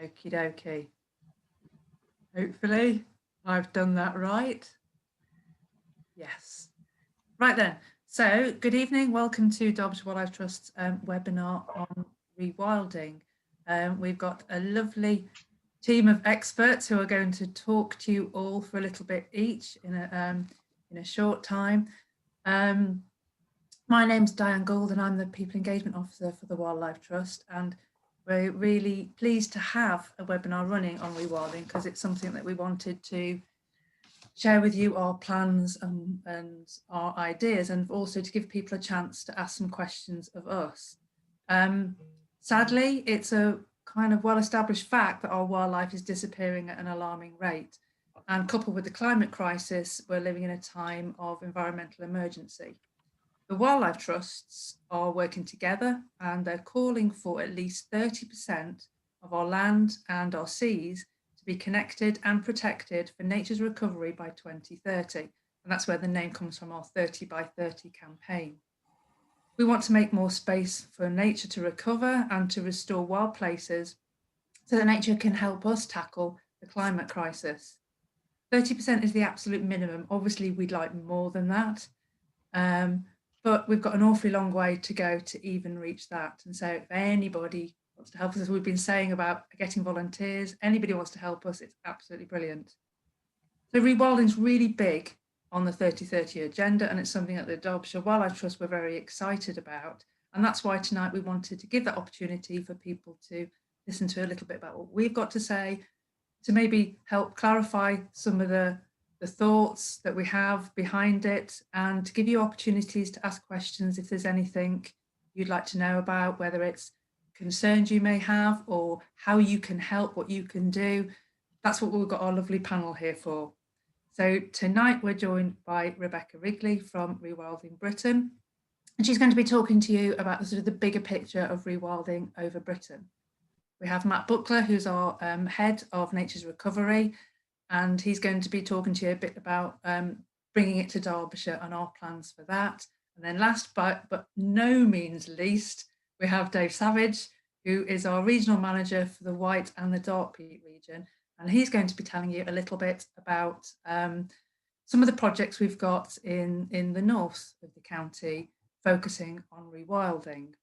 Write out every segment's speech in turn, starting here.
Okie dokie. Hopefully I've done that right. Yes. Right then. So good evening. Welcome to Derbyshire Wildlife Trust's webinar on rewilding. We've got a lovely team of experts who are going to talk to you all for a little bit each in a short time. My name's Diane Gould and I'm the People Engagement Officer for the Wildlife Trust, and we're really pleased to have a webinar running on rewilding because it's something that we wanted to share with you our plans and our ideas, and also to give people a chance to ask some questions of us. Sadly, it's a kind of well-established fact that our wildlife is disappearing at an alarming rate, and coupled with the climate crisis, we're living in a time of environmental emergency. The wildlife trusts are working together and they're calling for at least 30% of our land and our seas to be connected and protected for nature's recovery by 2030. And that's where the name comes from, our 30 by 30 campaign. We want to make more space for nature to recover and to restore wild places so that nature can help us tackle the climate crisis. 30% is the absolute minimum. Obviously, we'd like more than that. But we've got an awfully long way to go to even reach that. And so if anybody wants to help us, as we've been saying about getting volunteers, anybody wants to help us, it's absolutely brilliant. So rewilding is really big on the 3030 agenda, and it's something that the Derbyshire Wildlife Trust were very excited about. And that's why tonight we wanted to give that opportunity for people to listen to a little bit about what we've got to say, to maybe help clarify some of the thoughts that we have behind it, and to give you opportunities to ask questions if there's anything you'd like to know about, whether it's concerns you may have or how you can help, what you can do. That's what we've got our lovely panel here for. So tonight we're joined by Rebecca Wrigley from Rewilding Britain, and she's going to be talking to you about the sort of the bigger picture of rewilding over Britain. We have Matt Buckler, who's our head of Nature's Recovery, and he's going to be talking to you a bit about bringing it to Derbyshire and our plans for that. And then last but no means least, we have Dave Savage, who is our regional manager for the White and the Dark Peat region. And he's going to be telling you a little bit about some of the projects we've got in the north of the county, focusing on rewilding.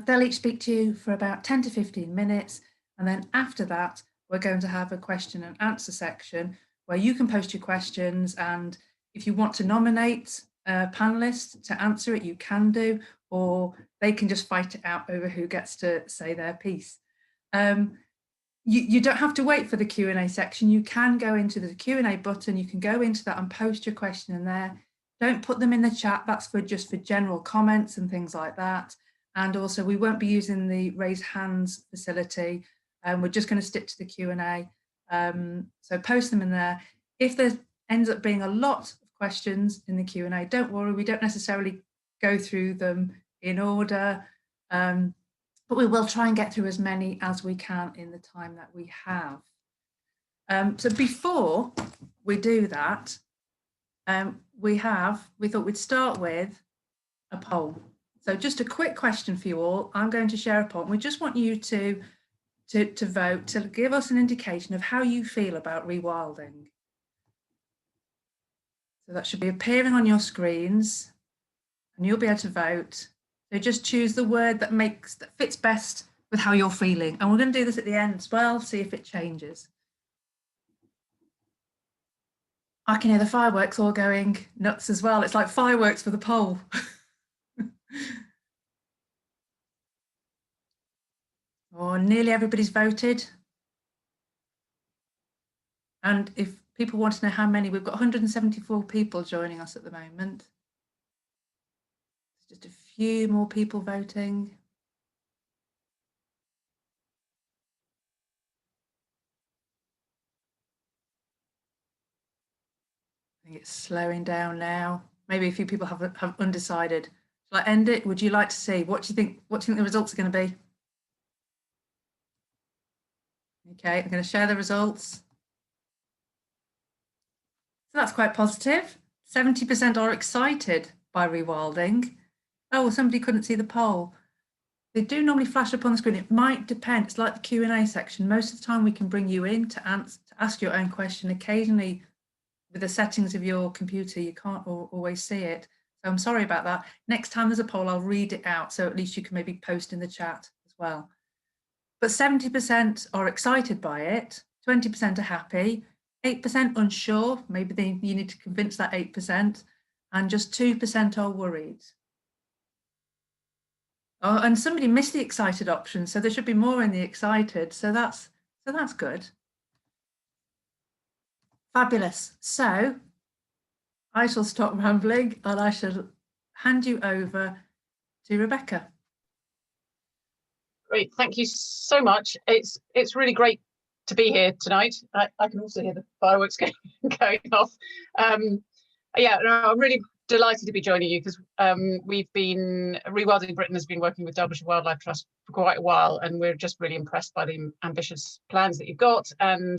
They'll each speak to you for about 10 to 15 minutes. And then after that, we're going to have a question and answer section where you can post your questions, and if you want to nominate a panelist to answer it, you can do, or they can just fight it out over who gets to say their piece. You don't have to wait for the Q&A section. You can go into the Q&A button, you can go into that and post your question in there. Don't put them in the chat, that's just for general comments and things like that. And also we won't be using the raise hands facility. We're just going to stick to the Q&A. So post them in there. If there ends up being a lot of questions in the Q&A, don't worry, we don't necessarily go through them in order, but we will try and get through as many as we can in the time that we have. So before we do that, we thought we'd start with a poll. So just a quick question for you all. I'm going to share a poll. We just want you to vote, to give us an indication of how you feel about rewilding. So that should be appearing on your screens and you'll be able to vote. So just choose the word that fits best with how you're feeling. And we're going to do this at the end as well, see if it changes. I can hear the fireworks all going nuts as well. It's like fireworks for the poll. Oh, nearly everybody's voted. And if people want to know how many, we've got 174 people joining us at the moment. There's just a few more people voting. I think it's slowing down now. Maybe a few people have undecided. Shall I end it? Would you like to see? What do you think the results are going to be? Okay, I'm going to share the results. So that's quite positive. 70% are excited by rewilding. Oh, well, somebody couldn't see the poll. They do normally flash up on the screen. It might depend. It's like the Q&A section. Most of the time we can bring you in to ask your own question. Occasionally, with the settings of your computer, you can't always see it. So I'm sorry about that. Next time there's a poll, I'll read it out, so at least you can maybe post in the chat as well. But 70% are excited by it, 20% are happy, 8% unsure, maybe you need to convince that 8%, and just 2% are worried. Oh, and somebody missed the excited option, so there should be more in the excited. So that's good. Fabulous. So I shall stop rambling and I shall hand you over to Rebecca. Great, thank you so much. It's really great to be here tonight. I can also hear the fireworks going off. Yeah, no, I'm really delighted to be joining you because Rewilding Britain has been working with Derbyshire Wildlife Trust for quite a while, and we're just really impressed by the ambitious plans that you've got and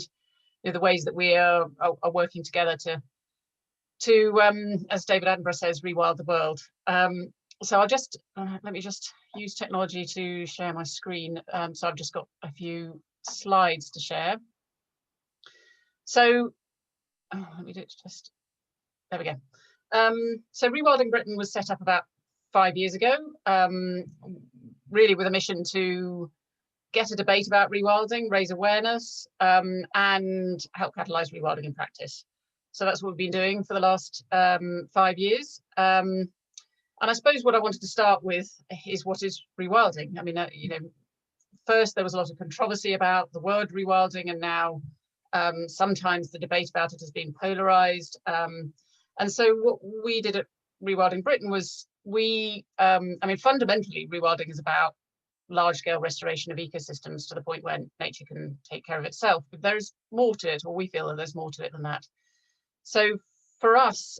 the ways that we are working together to as David Attenborough says, rewild the world. So I'll just let me just use technology to share my screen. So I've just got a few slides to share. So let me do it just, there we go. So Rewilding Britain was set up about 5 years ago, really with a mission to get a debate about rewilding, raise awareness, and help catalyse rewilding in practice. So that's what we've been doing for the last 5 years. And I suppose what I wanted to start with is what is rewilding? I mean, first there was a lot of controversy about the word rewilding, and now sometimes the debate about it has been polarised. And so what we did at Rewilding Britain was I mean, fundamentally, rewilding is about large-scale restoration of ecosystems to the point where nature can take care of itself. But there's more to it, or we feel that there's more to it than that. So for us,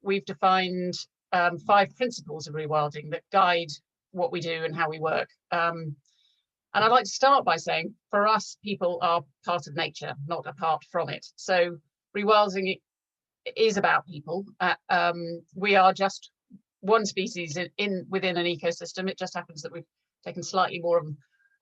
we've defined 5 principles of rewilding that guide what we do and how we work. And I'd like to start by saying, for us, people are part of nature, not apart from it. So rewilding is about people. We are just one species within an ecosystem. It just happens that we've taken slightly more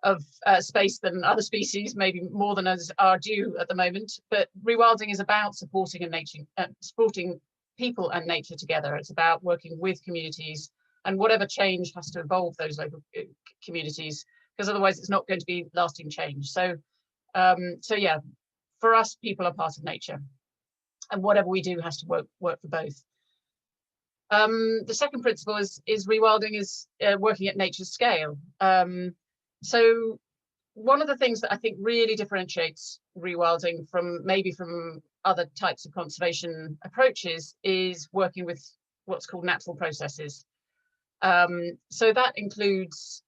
of space than other species, maybe more than us are due at the moment. But rewilding is about supporting people and nature together. It's about working with communities, and whatever change has to involve those local communities, because otherwise it's not going to be lasting change. So yeah, for us, people are part of nature, and whatever we do has to work for both. The second principle is rewilding is working at nature's scale. So one of the things that I think really differentiates rewilding from other types of conservation approaches is working with what's called natural processes. So that includes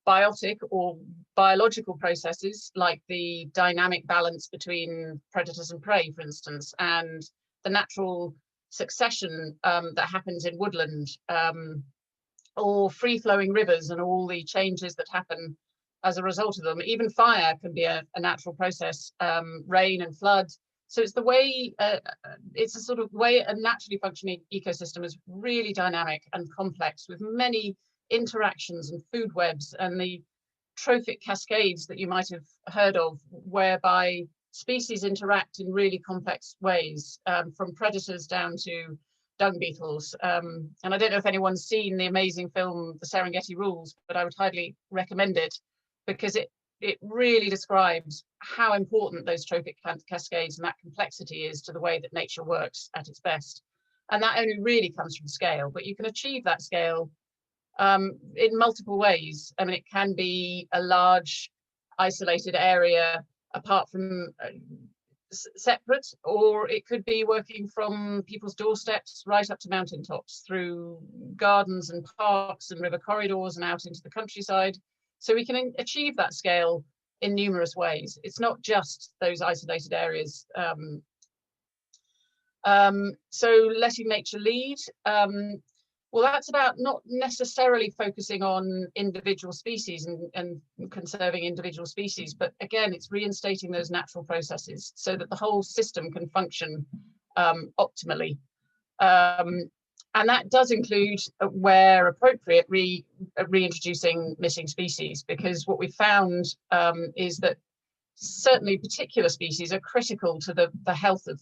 biotic or biological processes like the dynamic balance between predators and prey, for instance, and the natural succession that happens in woodland, or free-flowing rivers and all the changes that happen as a result of them. Even fire can be a natural process, rain and flood. So it's the way, it's a sort of way a naturally functioning ecosystem is really dynamic and complex, with many interactions and food webs and the trophic cascades that you might have heard of, whereby species interact in really complex ways, from predators down to dung beetles. And I don't know if anyone's seen the amazing film, The Serengeti Rules, but I would highly recommend it, because it really describes how important those trophic cascades and that complexity is to the way that nature works at its best. And that only really comes from scale, but you can achieve that scale in multiple ways. I mean, it can be a large isolated area apart from separate, or it could be working from people's doorsteps right up to mountaintops, through gardens and parks and river corridors and out into the countryside. So we can achieve that scale in numerous ways. It's not just those isolated areas. So letting nature lead, well, that's about not necessarily focusing on individual species and conserving individual species, but again, it's reinstating those natural processes so that the whole system can function optimally. And that does include, where appropriate, reintroducing missing species, because what we found is that certainly particular species are critical to the health of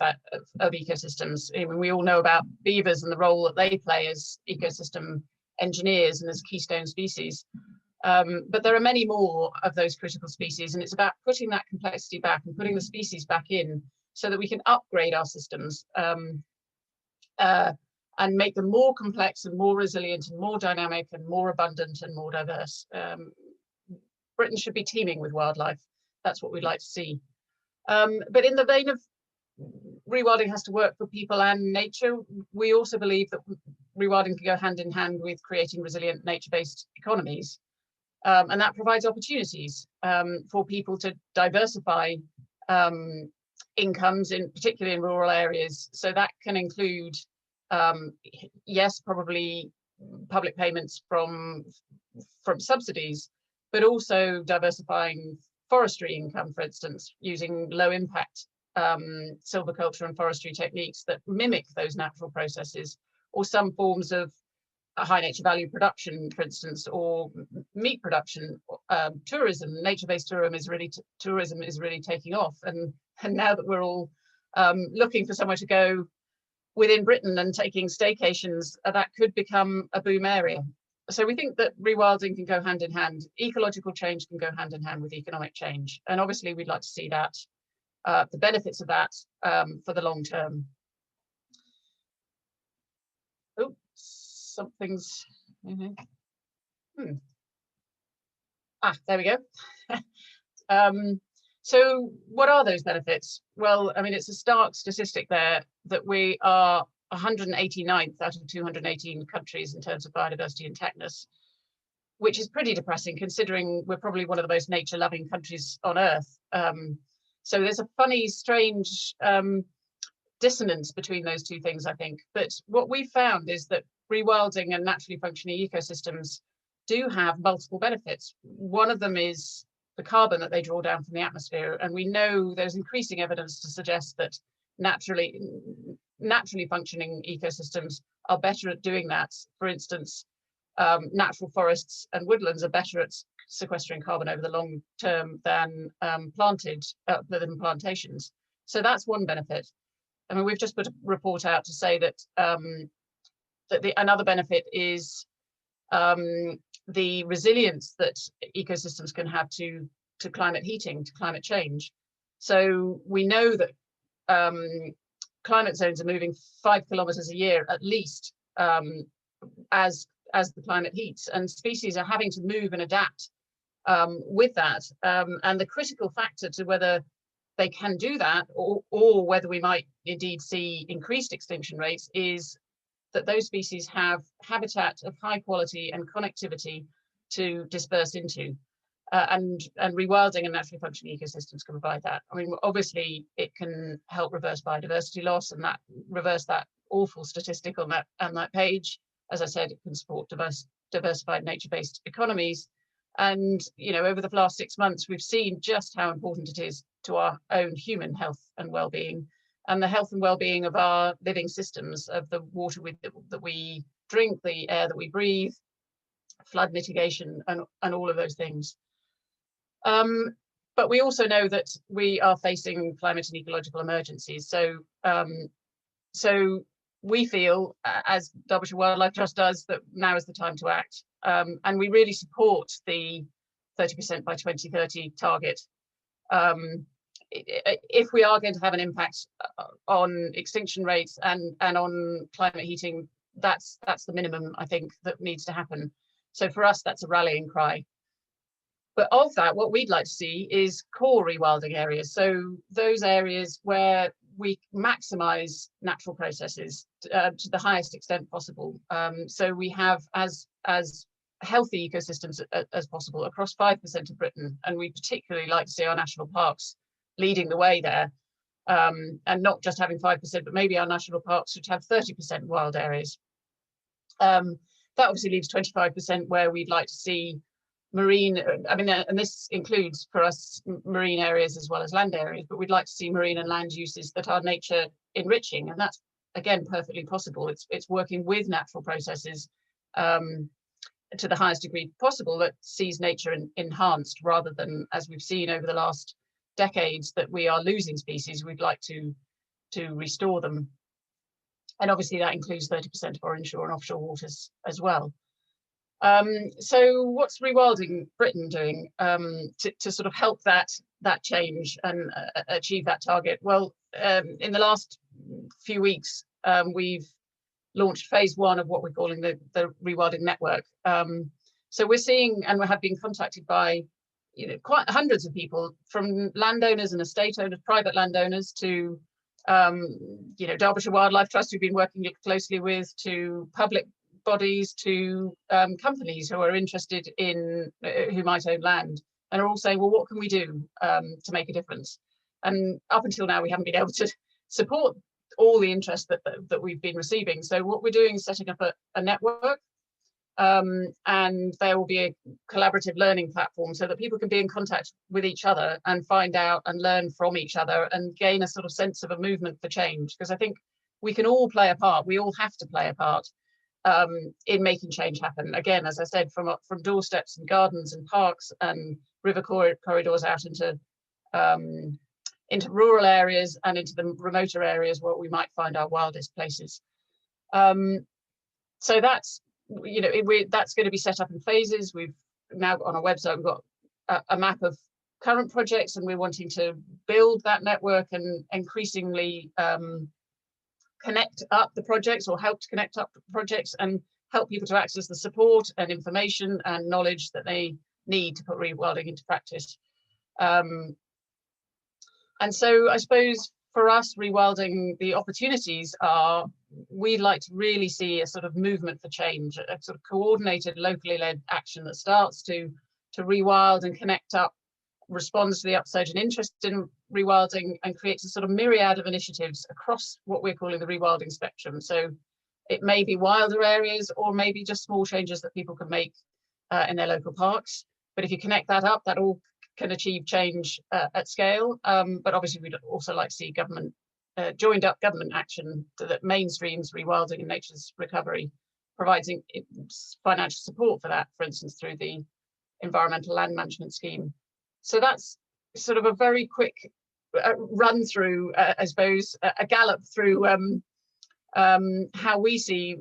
ecosystems. I mean, we all know about beavers and the role that they play as ecosystem engineers and as keystone species. But there are many more of those critical species, and it's about putting that complexity back and putting the species back in so that we can upgrade our systems and make them more complex and more resilient and more dynamic and more abundant and more diverse. Britain should be teeming with wildlife. That's what we'd like to see. But in the vein of rewilding has to work for people and nature, we also believe that rewilding can go hand in hand with creating resilient nature-based economies. And that provides opportunities for people to diversify incomes, particularly in rural areas. So that can include, yes, probably public payments from subsidies, but also diversifying forestry income, for instance, using low impact silviculture and forestry techniques that mimic those natural processes, or some forms of high nature value production, for instance, or meat production. Tourism, nature-based tourism is really taking off, and now that we're all looking for somewhere to go within Britain and taking staycations, that could become a boom area. So we think that rewilding can go hand in hand. Ecological change can go hand in hand with economic change, and obviously we'd like to see that, the benefits of that for the long term. Oh, something's. There we go. So what are those benefits? Well, I mean, it's a stark statistic there that we are 189th out of 218 countries in terms of biodiversity intactness, which is pretty depressing considering we're probably one of the most nature-loving countries on Earth. So there's a funny, strange dissonance between those two things, I think. But what we found is that rewilding and naturally functioning ecosystems do have multiple benefits. One of them is the carbon that they draw down from the atmosphere, and we know there's increasing evidence to suggest that naturally functioning ecosystems are better at doing that. For instance, natural forests and woodlands are better at sequestering carbon over the long term than plantations. So that's one benefit. I mean, we've just put a report out to say that another benefit is the resilience that ecosystems can have to climate heating, to climate change. So we know that climate zones are moving 5 kilometers a year at least as the climate heats, and species are having to move and adapt with that. And the critical factor to whether they can do that or whether we might indeed see increased extinction rates is that those species have habitat of high quality and connectivity to disperse into. And rewilding and naturally functioning ecosystems can provide that. I mean, obviously it can help reverse biodiversity loss and reverse that awful statistic on that page. As I said, it can support diversified nature-based economies. And, you know, over the last 6 months, we've seen just how important it is to our own human health and well-being, and the health and well-being of our living systems, of the water that we drink, the air that we breathe, flood mitigation, and all of those things. But we also know that we are facing climate and ecological emergencies. So we feel, as Derbyshire Wildlife Trust does, that now is the time to act. And we really support the 30% by 2030 target. If we are going to have an impact on extinction rates and on climate heating, that's the minimum, I think, that needs to happen. So for us, that's a rallying cry. But of that, what we'd like to see is core rewilding areas. So those areas where we maximize natural processes to the highest extent possible. So we have as healthy ecosystems as possible across 5% of Britain. And we particularly like to see our national parks leading the way there, and not just having 5%, but maybe our national parks should have 30% wild areas. That obviously leaves 25% where we'd like to see marine, I mean, and this includes for us marine areas as well as land areas, but we'd like to see marine and land uses that are nature enriching, and that's again, perfectly possible. It's working with natural processes to the highest degree possible that sees nature enhanced, rather than, as we've seen over the last decades, that we are losing species. We'd like to restore them. And obviously that includes 30% of our inshore and offshore waters as well. So what's Rewilding Britain doing to sort of help that change and achieve that target? Well, in the last few weeks, we've launched phase 1 of what we're calling the Rewilding Network. So we're seeing, and we have been contacted by, quite hundreds of people, from landowners and estate owners, private landowners, to Derbyshire Wildlife Trust, who've been working closely with, to public bodies, to companies who are interested in, who might own land, and are all saying, well, what can we do to make a difference? And up until now, we haven't been able to support all the interest that we've been receiving. So what we're doing is setting up a network, and there will be a collaborative learning platform so that people can be in contact with each other and find out and learn from each other and gain a sort of sense of a movement for change. Because I think we can all play a part. We all have to play a part in making change happen. Again, as I said, from doorsteps and gardens and parks and river corridors out into rural areas and into the remoter areas where we might find our wildest places. So that's, that's going to be set up in phases. We've now got on our website, we've got a map of current projects, and we're wanting to build that network and increasingly connect up the projects, or help to connect up the projects, and help people to access the support and information and knowledge that they need to put rewilding into practice. And so I suppose for us, rewilding, the opportunities are, we'd like to really see a sort of movement for change, a sort of coordinated, locally led action that starts to rewild and connect up, responds to the upsurge in interest in rewilding, and creates a sort of myriad of initiatives across what we're calling the rewilding spectrum. So it may be wilder areas, or maybe just small changes that people can make in their local parks. But if you connect that up, that all can achieve change at scale. But obviously we'd also like to see government, joined up government action that mainstreams rewilding and nature's recovery, providing financial support for that, for instance, through the Environmental Land Management Scheme. So that's sort of a very quick run through, I suppose, a gallop through how we see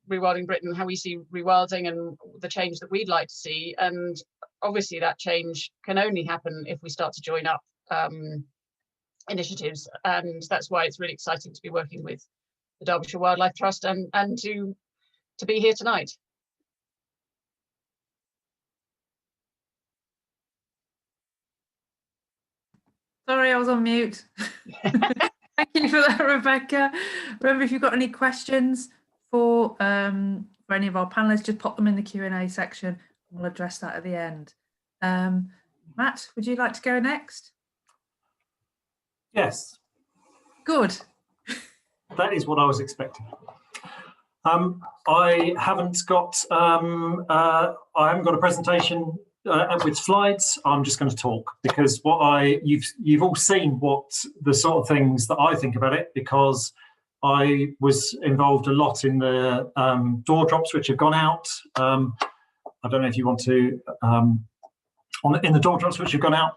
Rewilding Britain, how we see rewilding and the change that we'd like to see. And obviously that change can only happen if we start to join up initiatives. And that's why it's really exciting to be working with the Derbyshire Wildlife Trust and to be here tonight. Sorry, I was on mute. Thank you for that, Rebecca. Remember, if you've got any questions for any of our panelists, just pop them in the Q&A section. We'll address that at the end. Matt, would you like to go next? Yes. Good. That is what I was expecting. I haven't got a presentation with slides. I'm just going to talk, because you've all seen what the sort of things that I think about it, because I was involved a lot in the door drops which have gone out. I don't know if you want to in the door drops which have gone out.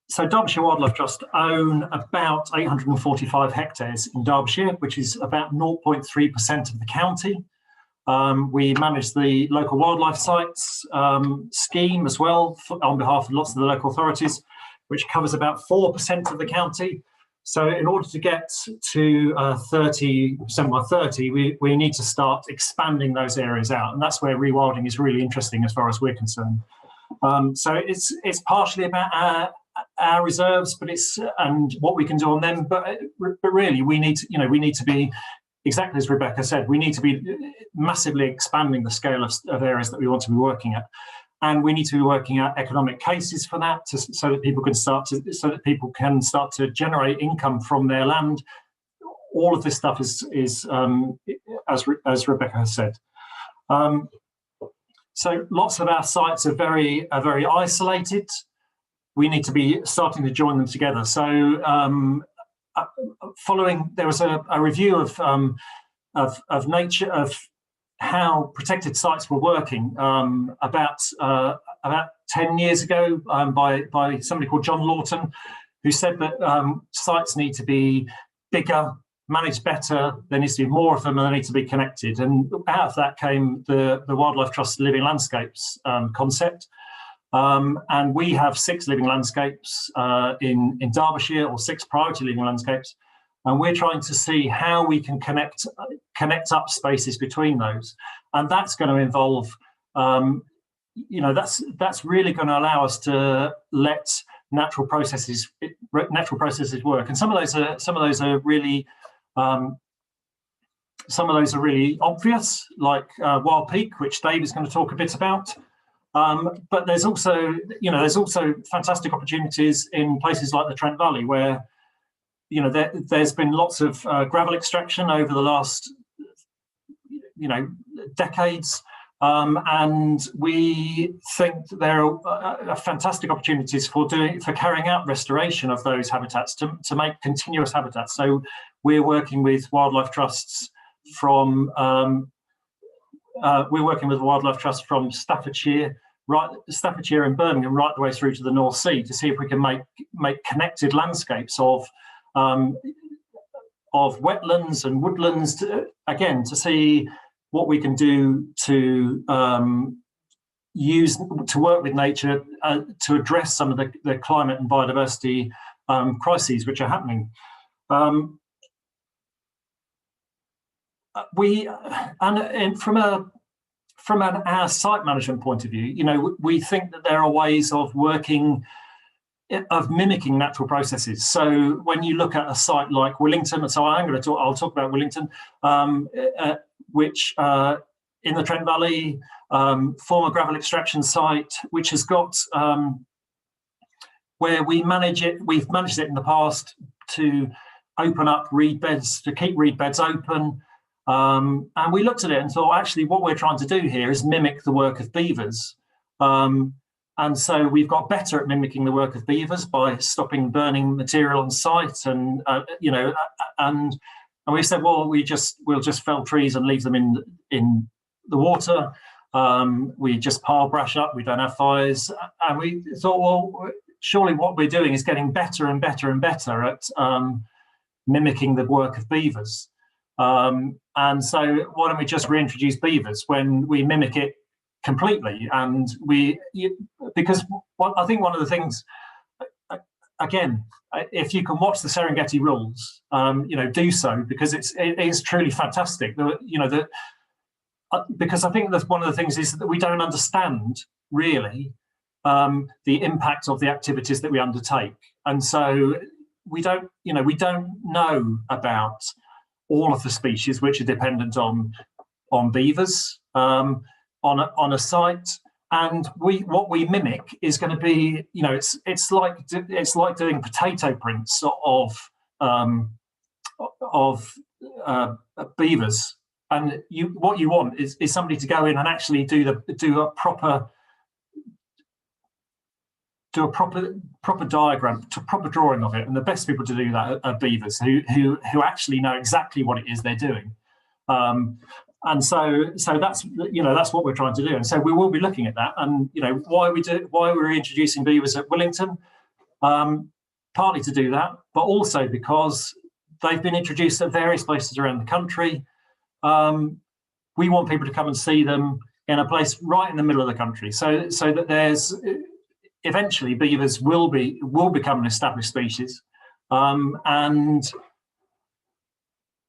So Derbyshire Wildlife Trust own about 845 hectares in Derbyshire, which is about 0.3% of the county. We manage the local wildlife sites scheme as well on behalf of lots of the local authorities, which covers about 4% of the county. So in order to get to 30% by 30, we need to start expanding those areas out. And that's where rewilding is really interesting as far as we're concerned. So it's partially about our reserves, but and what we can do on them. But really, we need to be, exactly as Rebecca said, we need to be massively expanding the scale of areas that we want to be working at. And we need to be working out economic cases for that, so that people can start to generate income from their land. All of this stuff is as Rebecca has said. So lots of our sites are very isolated. We need to be starting to join them together. So there was a review of nature, of how protected sites were working about 10 years ago by somebody called John Lawton, who said that sites need to be bigger, managed better, there needs to be more of them, and they need to be connected. And out of that came the Wildlife Trust Living Landscapes concept. And we have 6 living landscapes in Derbyshire, or 6 priority living landscapes. And we're trying to see how we can connect up spaces between those. And that's going to involve, that's really going to allow us to let natural processes work. And some of those are really obvious, like Wild Peak, which Dave is going to talk a bit about. But there's also fantastic opportunities in places like the Trent Valley, where there's been lots of gravel extraction over the last decades, and we think that there are fantastic opportunities for carrying out restoration of those habitats to make continuous habitats. So we're working with wildlife trusts from Staffordshire and Birmingham right the way through to the North Sea, to see if we can make connected landscapes of wetlands and woodlands, to see what we can do to work with nature to address some of the climate and biodiversity crises which are happening. From our site management point of view, we think that there are ways of mimicking natural processes. So when you look at a site like Willington, I'll talk about Willington, which in the Trent Valley, former gravel extraction site, which has got where we've managed it in the past to open up reed beds, to keep reed beds open. And we looked at it and thought, actually, what we're trying to do here is mimic the work of beavers. And so we've got better at mimicking the work of beavers by stopping burning material on site, and we said, well, we'll just fell trees and leave them in the water. We just pile brush up. We don't have fires, and we thought, well, surely what we're doing is getting better and better and better at mimicking the work of beavers. And so why don't we just reintroduce beavers when we mimic it completely? And because I think one of the things, again, if you can watch the Serengeti rules, do so, because it is truly fantastic. Because I think that one of the things is that we don't understand really the impact of the activities that we undertake, and so we don't know about all of the species which are dependent on beavers on a site. And what we mimic is going to be, it's like doing potato prints of beavers. And what you want is somebody to go in and actually do a proper diagram, proper drawing of it. And the best people to do that are beavers who actually know exactly what it is they're doing. And so that's what we're trying to do. And so we will be looking at that. And why we're introducing beavers at Willington, partly to do that, but also because they've been introduced at various places around the country. We want people to come and see them in a place right in the middle of the country, so that there's eventually beavers will become an established species, and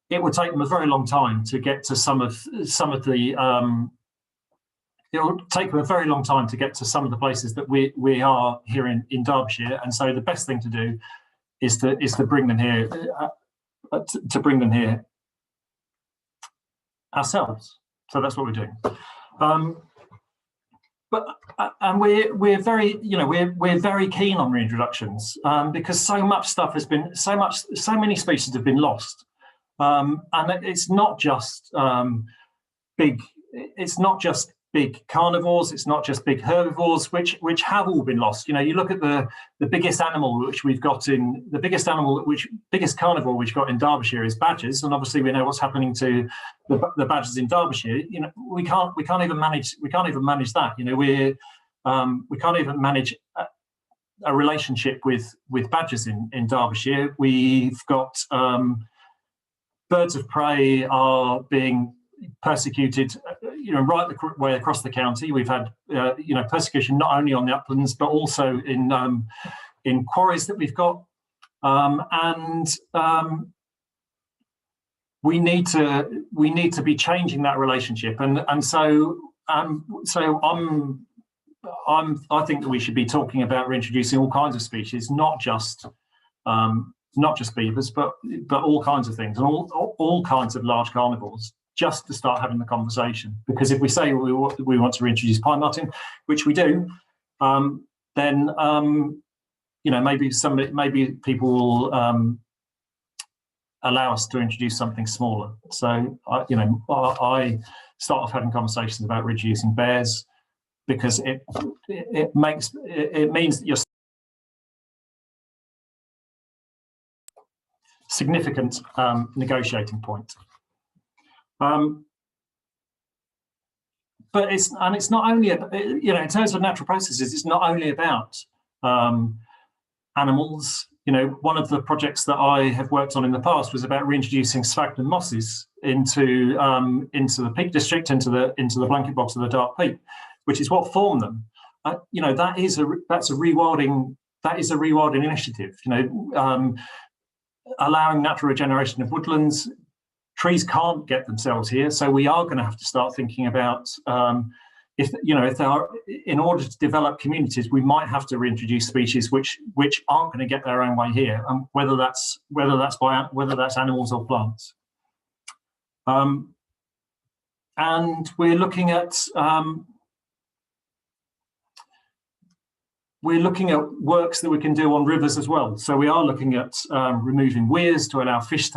it will take them a very long time to get to some of the. It will take them a very long time to get to some of the places that we are here in Derbyshire, and so the best thing to do is to bring them here, ourselves. So that's what we're doing. And we're very keen on reintroductions, because so much stuff has been so many species have been lost, and it's not just big carnivores, it's not just big herbivores, which have all been lost. You know, you look at the biggest animal which we've got in the biggest carnivore we've got in Derbyshire is badgers, and obviously we know what's happening to the badgers in Derbyshire. You know, we can't even manage that. You know, we can't even manage a relationship with badgers in Derbyshire. We've got birds of prey are being persecuted, you know, right the way across the county. We've had, you know, persecution not only on the uplands but also in quarries that we've got, and we need to be changing that relationship. And so I think that we should be talking about reintroducing all kinds of species, not just beavers, but all kinds of things and all kinds of large carnivores, just to start having the conversation. Because if we say we want to reintroduce pine marten, which we do, then you know, maybe people will allow us to introduce something smaller. So I start off having conversations about reducing bears, because it means that you're significant negotiating point. But it's not only, you know, in terms of natural processes, it's not only about animals. You know, one of the projects that I have worked on in the past was about reintroducing sphagnum mosses into the Peak District, into the blanket bogs of the Dark Peak, which is what formed them. You know, that's a rewilding initiative. You know, allowing natural regeneration of woodlands. Trees can't get themselves here, so we are going to have to start thinking about if there are, in order to develop communities, we might have to reintroduce species which aren't going to get their own way here, and whether that's animals or plants. And we're looking at works that we can do on rivers as well. So we are looking at removing weirs to allow fish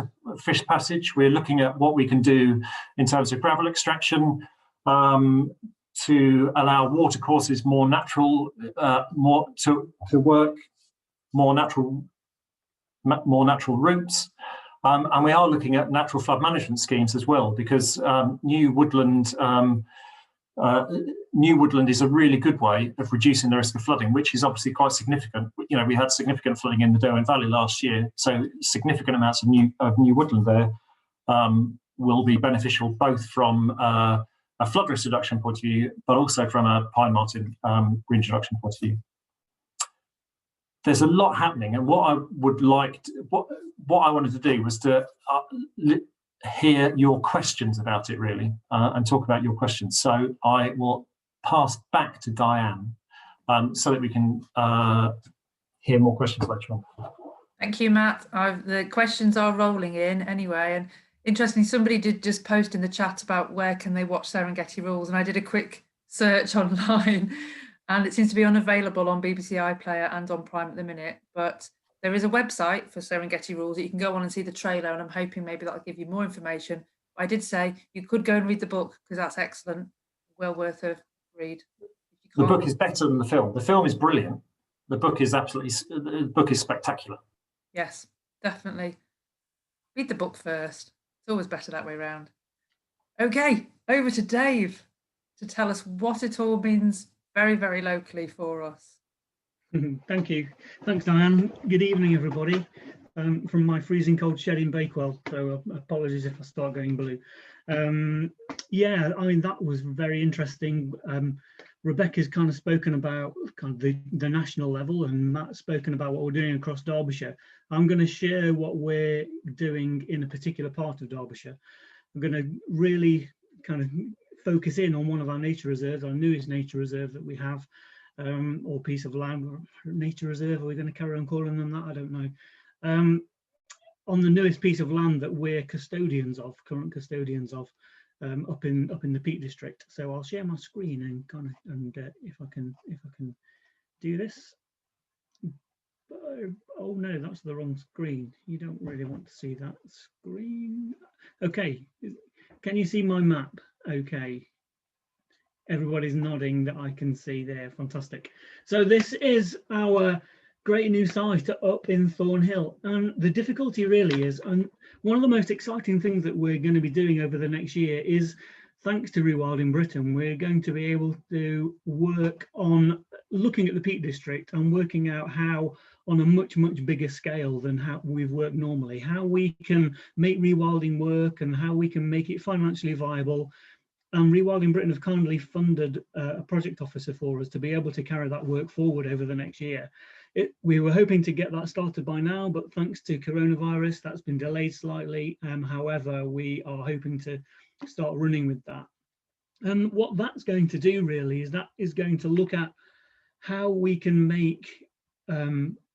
passage. We're looking at what we can do in terms of gravel extraction to allow watercourses more natural, to work more natural routes. And we are looking at natural flood management schemes as well, because new woodland is a really good way of reducing the risk of flooding, which is obviously quite significant. You know, we had significant flooding in the Derwent Valley last year, so significant amounts of new woodland there will be beneficial, both from a flood risk reduction point of view, but also from a pine marten reintroduction point of view. There's a lot happening, and what I wanted to do was to hear your questions about it, really, and talk about your questions. So I will pass back to Diane so that we can hear more questions later on. Thank you, Matt. The questions are rolling in anyway, and interestingly, somebody did just post in the chat about where can they watch Serengeti Rules, and I did a quick search online, and it seems to be unavailable on BBC iPlayer and on Prime at the minute, but there is a website for Serengeti Rules that you can go on and see the trailer, and I'm hoping maybe that'll give you more information. But I did say you could go and read the book, because that's excellent, well worth a read. The book is better than the film. The film is brilliant. The book is spectacular. Yes, definitely. Read the book first. It's always better that way around. Okay, over to Dave to tell us what it all means very, very locally for us. Thank you. Thanks, Diane. Good evening, everybody, from my freezing cold shed in Bakewell. So apologies if I start going blue. Yeah, I mean, that was very interesting. Rebecca's kind of spoken about kind of the national level, and Matt's spoken about what we're doing across Derbyshire. I'm going to share what we're doing in a particular part of Derbyshire. I'm going to really kind of focus in on one of our nature reserves, our newest nature reserve that we have. Or piece of land, or nature reserve, are we going to carry on calling them that? I don't know. On the newest piece of land that we're custodians of, current custodians of, up in the Peak District. So I'll share my screen and if I can do this. Oh no, that's the wrong screen. You don't really want to see that screen. Okay, can you see my map? Okay. Everybody's nodding that I can see there. Fantastic. So this is our great new site up in Thornhill, and the difficulty really is, and one of the most exciting things that we're going to be doing over the next year is, thanks to Rewilding Britain, we're going to be able to work on looking at the Peak District and working out how, on a much bigger scale than how we've worked normally, how we can make rewilding work and how we can make it financially viable. And Rewilding Britain have kindly funded a project officer for us to be able to carry that work forward over the next year. We were hoping to get that started by now, but thanks to coronavirus, that's been delayed slightly. However, we are hoping to start running with that. And what that's going to do really is that is going to look at how we can make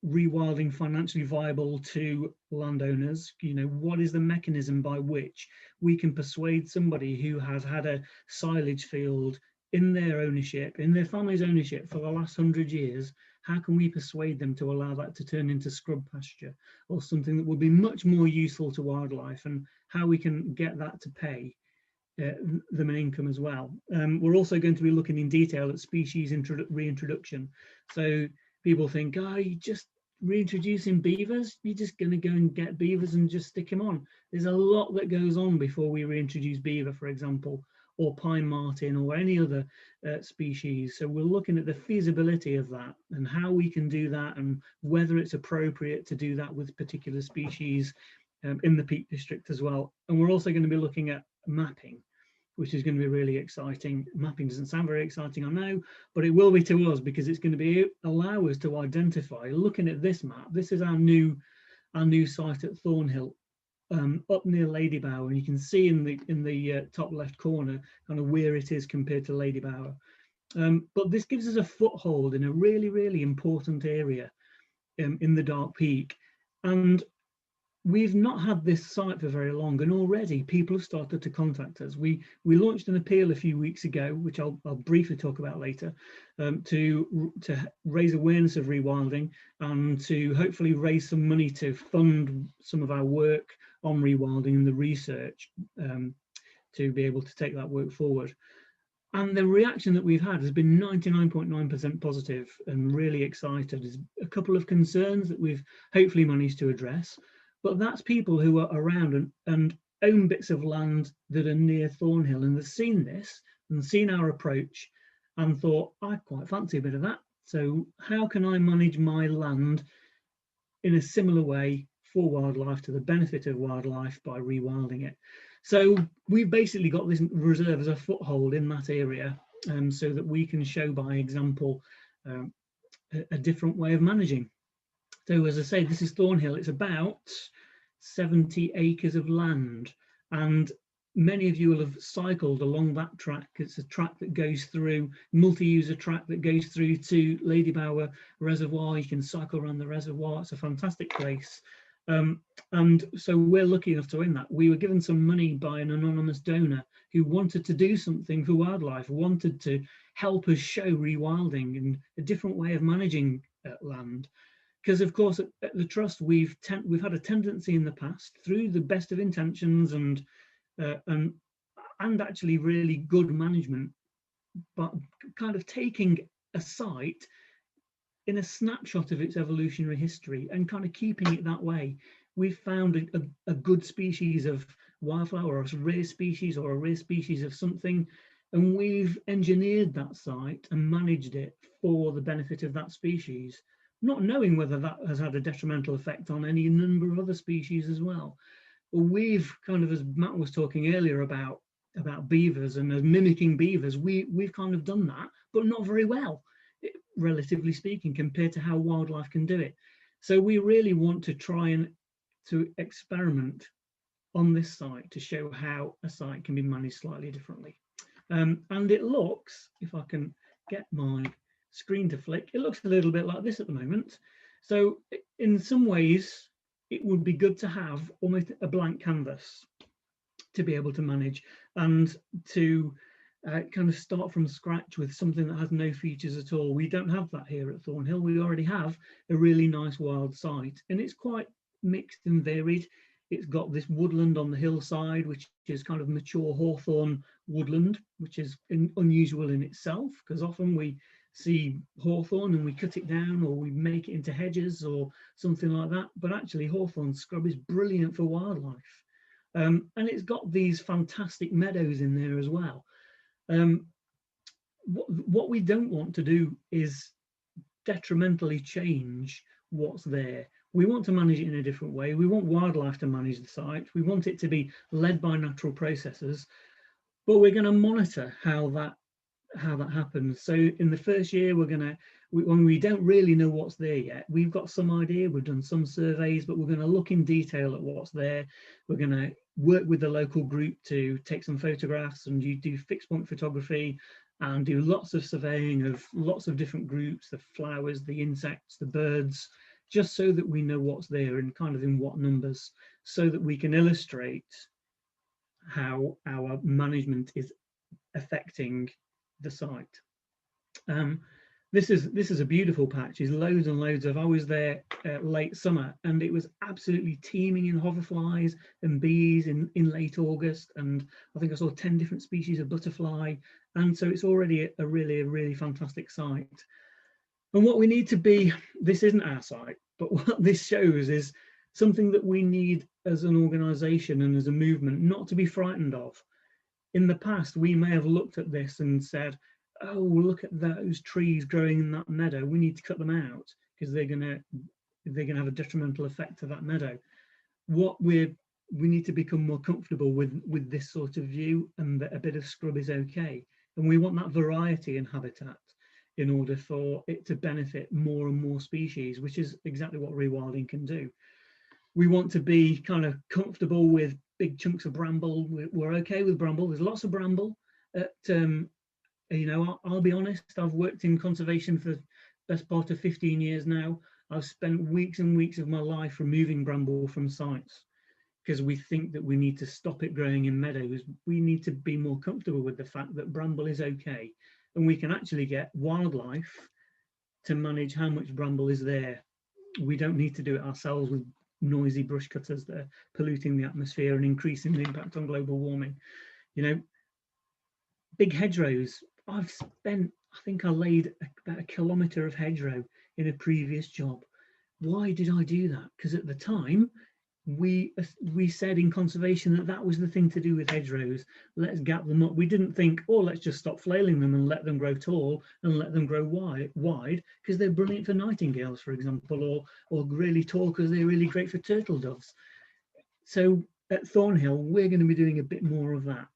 rewilding financially viable to landowners. You know, what is the mechanism by which we can persuade somebody who has had a silage field in their ownership, in their family's ownership for the last 100 years, how can we persuade them to allow that to turn into scrub pasture or something that would be much more useful to wildlife, and how we can get that to pay them an income as well. We're also going to be looking in detail at species reintroduction. So people think, oh, you're just reintroducing beavers, you're just going to go and get beavers and just stick them on. There's a lot that goes on before we reintroduce beaver, for example, or pine marten or any other species. So we're looking at the feasibility of that and how we can do that, and whether it's appropriate to do that with particular species in the Peak District as well. And we're also going to be looking at mapping, which is going to be really exciting. Mapping doesn't sound very exciting, I know, but it will be to us, because it's going to allow us to identify, looking at this map, this is our new site at Thornhill, up near Lady Bower, and you can see in the top left corner kind of where it is compared to Lady Bower. But this gives us a foothold in a really important area in the Dark Peak, and we've not had this site for very long, and already people have started to contact us. We launched an appeal a few weeks ago, which I'll briefly talk about later, to raise awareness of rewilding and to hopefully raise some money to fund some of our work on rewilding and the research to be able to take that work forward. And the reaction that we've had has been 99.9% positive and really excited. There's a couple of concerns that we've hopefully managed to address, but that's people who are around and own bits of land that are near Thornhill and have seen this and seen our approach and thought, I quite fancy a bit of that. So how can I manage my land in a similar way for wildlife, to the benefit of wildlife, by rewilding it? So we've basically got this reserve as a foothold in that area, so that we can show by example a different way of managing. So as I say, this is Thornhill. It's about 70 acres of land, and many of you will have cycled along that track. It's a track that goes through, multi-user track that goes through to Lady Bower Reservoir. You can cycle around the reservoir. It's a fantastic place. And so we're lucky enough to win that. We were given some money by an anonymous donor who wanted to do something for wildlife, wanted to help us show rewilding and a different way of managing land. Because of course at the Trust we've had a tendency in the past, through the best of intentions and actually really good management, but kind of taking a site in a snapshot of its evolutionary history and kind of keeping it that way. We've found a good species of wildflower, or a rare species, or a rare species of something, and we've engineered that site and managed it for the benefit of that species, not knowing whether that has had a detrimental effect on any number of other species as well. But we've kind of, as Matt was talking earlier about beavers and as mimicking beavers, we've kind of done that, but not very well, relatively speaking, compared to how wildlife can do it. So we really want to try and to experiment on this site to show how a site can be managed slightly differently. And it looks, if I can get my screen to flick, it looks a little bit like this at the moment. So in some ways it would be good to have almost a blank canvas to be able to manage, and to kind of start from scratch with something that has no features at all. We don't have that here at Thornhill. We already have a really nice wild site, and it's quite mixed and varied. It's got this woodland on the hillside, which is kind of mature hawthorn woodland, which is unusual in itself, because often we see hawthorn and we cut it down or we make it into hedges or something like that. But actually hawthorn scrub is brilliant for wildlife. And it's got these fantastic meadows in there as well. What we don't want to do is detrimentally change what's there. We want to manage it in a different way. We want wildlife to manage the site. We want it to be led by natural processes, but we're going to monitor how that happens. So in the first year, when we don't really know what's there yet, we've got some idea, we've done some surveys, but we're going to look in detail at what's there. We're going to work with the local group to take some photographs, and you do fixed point photography and do lots of surveying of lots of different groups, the flowers, the insects, the birds, just so that we know what's there and kind of in what numbers, so that we can illustrate how our management is affecting the site. This is a beautiful patch. There's loads and loads of. I was there late summer, and it was absolutely teeming in hoverflies and bees in late August, and I think I saw 10 different species of butterfly, and so it's already a really fantastic site. And what we need to be, this isn't our site, but what this shows is something that we need as an organisation and as a movement not to be frightened of. In the past, we may have looked at this and said, oh, look at those trees growing in that meadow, we need to cut them out because they're gonna have a detrimental effect to that meadow. We need to become more comfortable with this sort of view, and that a bit of scrub is okay. And we want that variety in habitat in order for it to benefit more and more species, which is exactly what rewilding can do. We want to be kind of comfortable with big chunks of bramble. We're okay with bramble. There's lots of bramble. I'll be honest, I've worked in conservation for the best part of 15 years now. I've spent weeks and weeks of my life removing bramble from sites because we think that we need to stop it growing in meadows. We need to be more comfortable with the fact that bramble is okay, and we can actually get wildlife to manage how much bramble is there. We don't need to do it ourselves with noisy brush cutters that are polluting the atmosphere and increasing the impact on global warming. Big hedgerows. I think I laid about 1 kilometre of hedgerow in a previous job. Why did I do that? Because at the time, we said in conservation that was the thing to do with hedgerows. Let's gap them up. We didn't think, oh, let's just stop flailing them and let them grow tall and let them grow wide because they're brilliant for nightingales, for example, or really tall because they're really great for turtle doves. So at Thornhill, we're going to be doing a bit more of that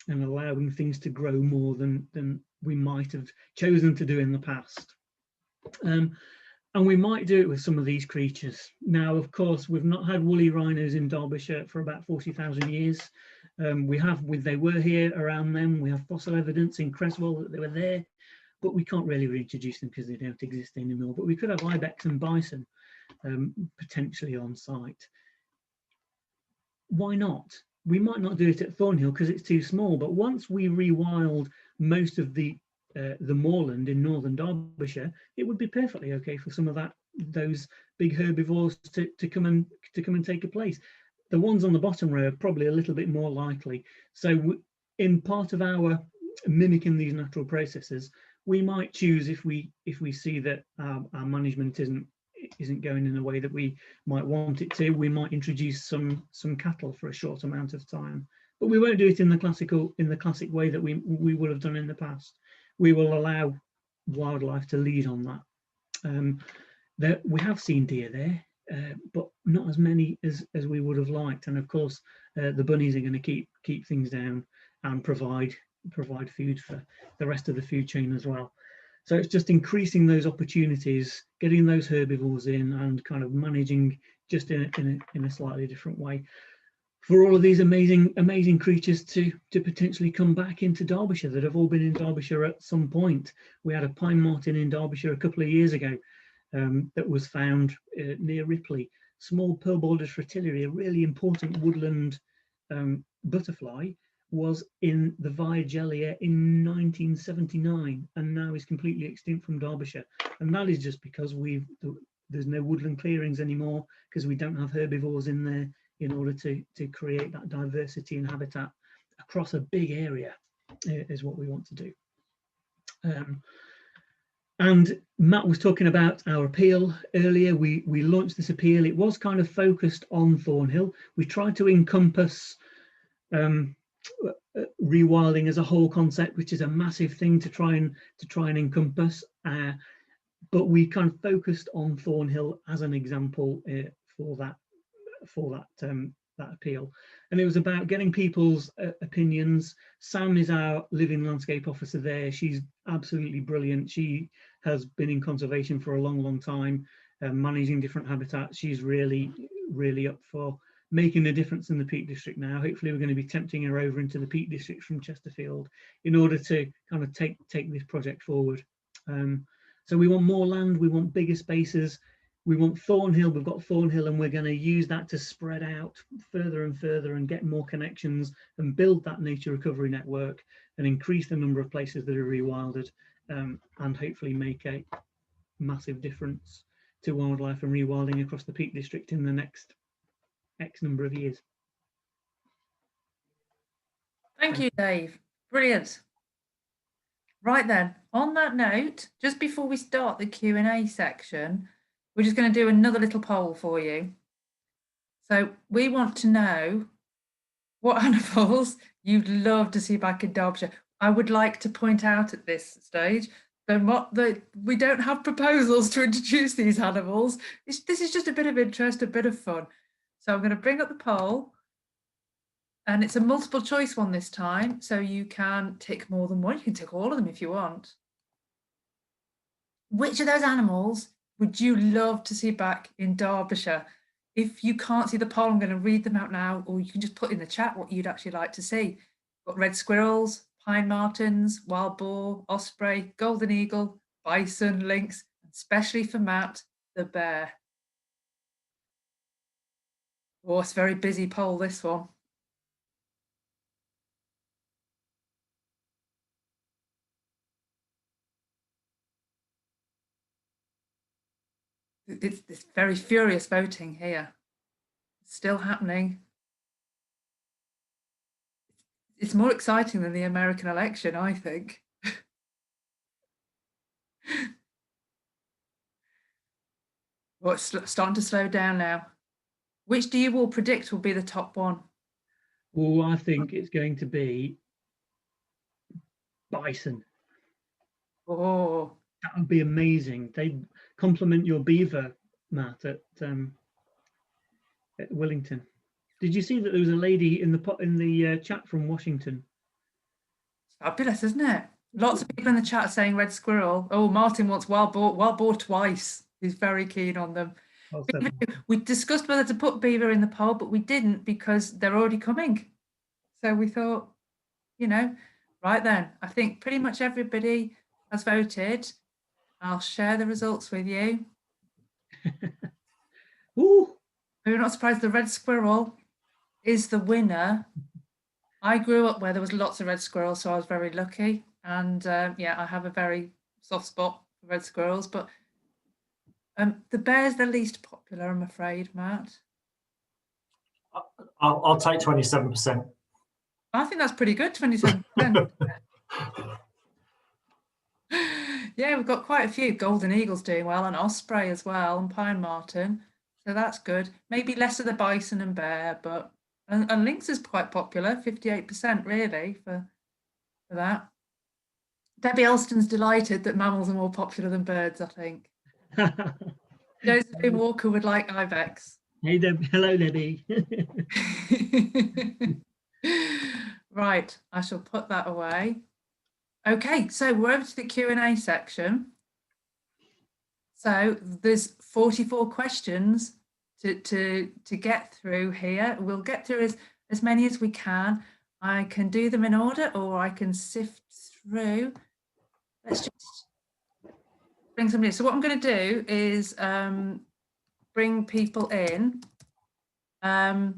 and allowing things to grow more than we might have chosen to do in the past. And we might do it with some of these creatures. Now, of course, we've not had woolly rhinos in Derbyshire for about 40,000 years. They were here around then. We have fossil evidence in Creswell that they were there, but we can't really reintroduce them because they don't exist anymore. But we could have ibex and bison potentially on site. Why not? We might not do it at Thornhill because it's too small, but once we rewild most of the moorland in northern Derbyshire, it would be perfectly okay for some of those big herbivores to come and take a place. The ones on the bottom row are probably a little bit more likely. So in part of our mimicking these natural processes, we might choose, if we see that our management isn't going in the way that we might want it to, we might introduce some cattle for a short amount of time, but we won't do it in the classic way that we would have done in the past. We will allow wildlife to lead on that. We have seen deer there, but not as many as we would have liked, and of course the bunnies are going to keep things down and provide food for the rest of the food chain as well. So it's just increasing those opportunities, getting those herbivores in, and kind of managing just in a slightly different way for all of these amazing creatures to potentially come back into Derbyshire that have all been in Derbyshire at some point. We had a pine marten in Derbyshire a couple of years ago that was found near Ripley. Small pearl-bordered fritillary, a really important woodland butterfly, was in the Viagelia in 1979 and now is completely extinct from Derbyshire. And that is just because there's no woodland clearings anymore, because we don't have herbivores in there in order to create that diversity and habitat across a big area is what we want to do. And Matt was talking about our appeal earlier. We launched this appeal. It was kind of focused on Thornhill. We tried to encompass rewilding as a whole concept, which is a massive thing to try and encompass. But we kind of focused on Thornhill as an example for that appeal. And it was about getting people's opinions. Sam is our living landscape officer there. She's absolutely brilliant. She has been in conservation for a long time, managing different habitats. She's really up for making a difference in the Peak District now. Hopefully we're going to be tempting her over into the Peak District from Chesterfield in order to kind of take this project forward. So we want more land, we want bigger spaces, we want Thornhill. We've got Thornhill, and we're going to use that to spread out further and further and get more connections and build that nature recovery network and increase the number of places that are rewilded, and hopefully make a massive difference to wildlife and rewilding across the Peak District in the next X number of years. Thank you, Dave. Brilliant. Right then, on that note, just before we start the Q&A section, we're just going to do another little poll for you. So we want to know what animals you'd love to see back in Derbyshire. I would like to point out at this stage that we don't have proposals to introduce these animals. This is just a bit of interest, a bit of fun. So I'm going to bring up the poll, and it's a multiple choice one this time. So you can tick more than one. You can tick all of them if you want. Which of those animals would you love to see back in Derbyshire? If you can't see the poll, I'm going to read them out now, or you can just put in the chat what you'd actually like to see. Got red squirrels, pine martens, wild boar, osprey, golden eagle, bison, lynx, and especially for Matt, the bear. Oh, it's a very busy poll, this one. It's very furious voting here. It's still happening. It's more exciting than the American election, I think. Well, it's starting to slow down now. Which do you all predict will be the top one? Well, I think it's going to be bison. Oh, that would be amazing. They complement your beaver, Matt, at Willington. Did you see that there was a lady in the chat from Washington? Fabulous, isn't it? Lots of people in the chat saying red squirrel. Oh, Martin wants wild boar twice. He's very keen on them. Beaver, we discussed whether to put beaver in the poll, but we didn't because they're already coming. So we thought, you know, right then, I think pretty much everybody has voted. I'll share the results with you. Ooh. We're not surprised the red squirrel is the winner. I grew up where there was lots of red squirrels, so I was very lucky. And yeah, I have a very soft spot for red squirrels, but the bear's the least popular, I'm afraid, Matt. I'll take 27%. I think that's pretty good, 27%. Yeah, we've got quite a few. Golden eagles doing well, and osprey as well, and pine marten. So that's good. Maybe less of the bison and bear, but and lynx is quite popular, 58% really for that. Debbie Elston's delighted that mammals are more popular than birds, I think. Josephine Walker would like ibex. Hey, Debbie. Hello, Debbie. Right, I shall put that away. Okay, so we're over to the Q&A section. So there's 44 questions to get through here. We'll get through as many as we can. I can do them in order, or I can sift through. Let's just bring somebody in. So what I'm going to do is bring people in. I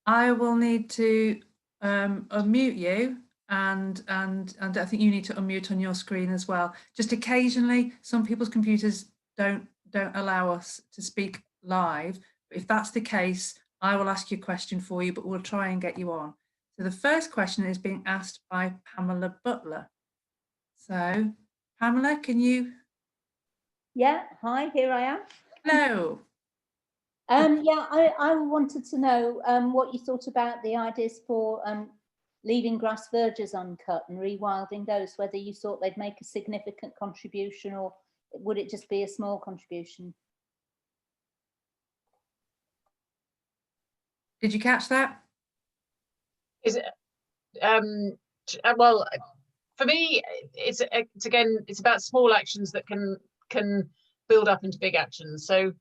will need to unmute you, and I think you need to unmute on your screen as well. Just occasionally, some people's computers don't allow us to speak live. But if that's the case, I will ask you a question for you, but we'll try and get you on. So the first question is being asked by Pamela Butler. So Pamela, can you? Yeah, hi, here I am. Hello. Yeah, I wanted to know what you thought about the ideas for leaving grass verges uncut and rewilding those, whether you thought they'd make a significant contribution or would it just be a small contribution? Did you catch that? Is it well, for me, it's again, it's about small actions that can build up into big actions. So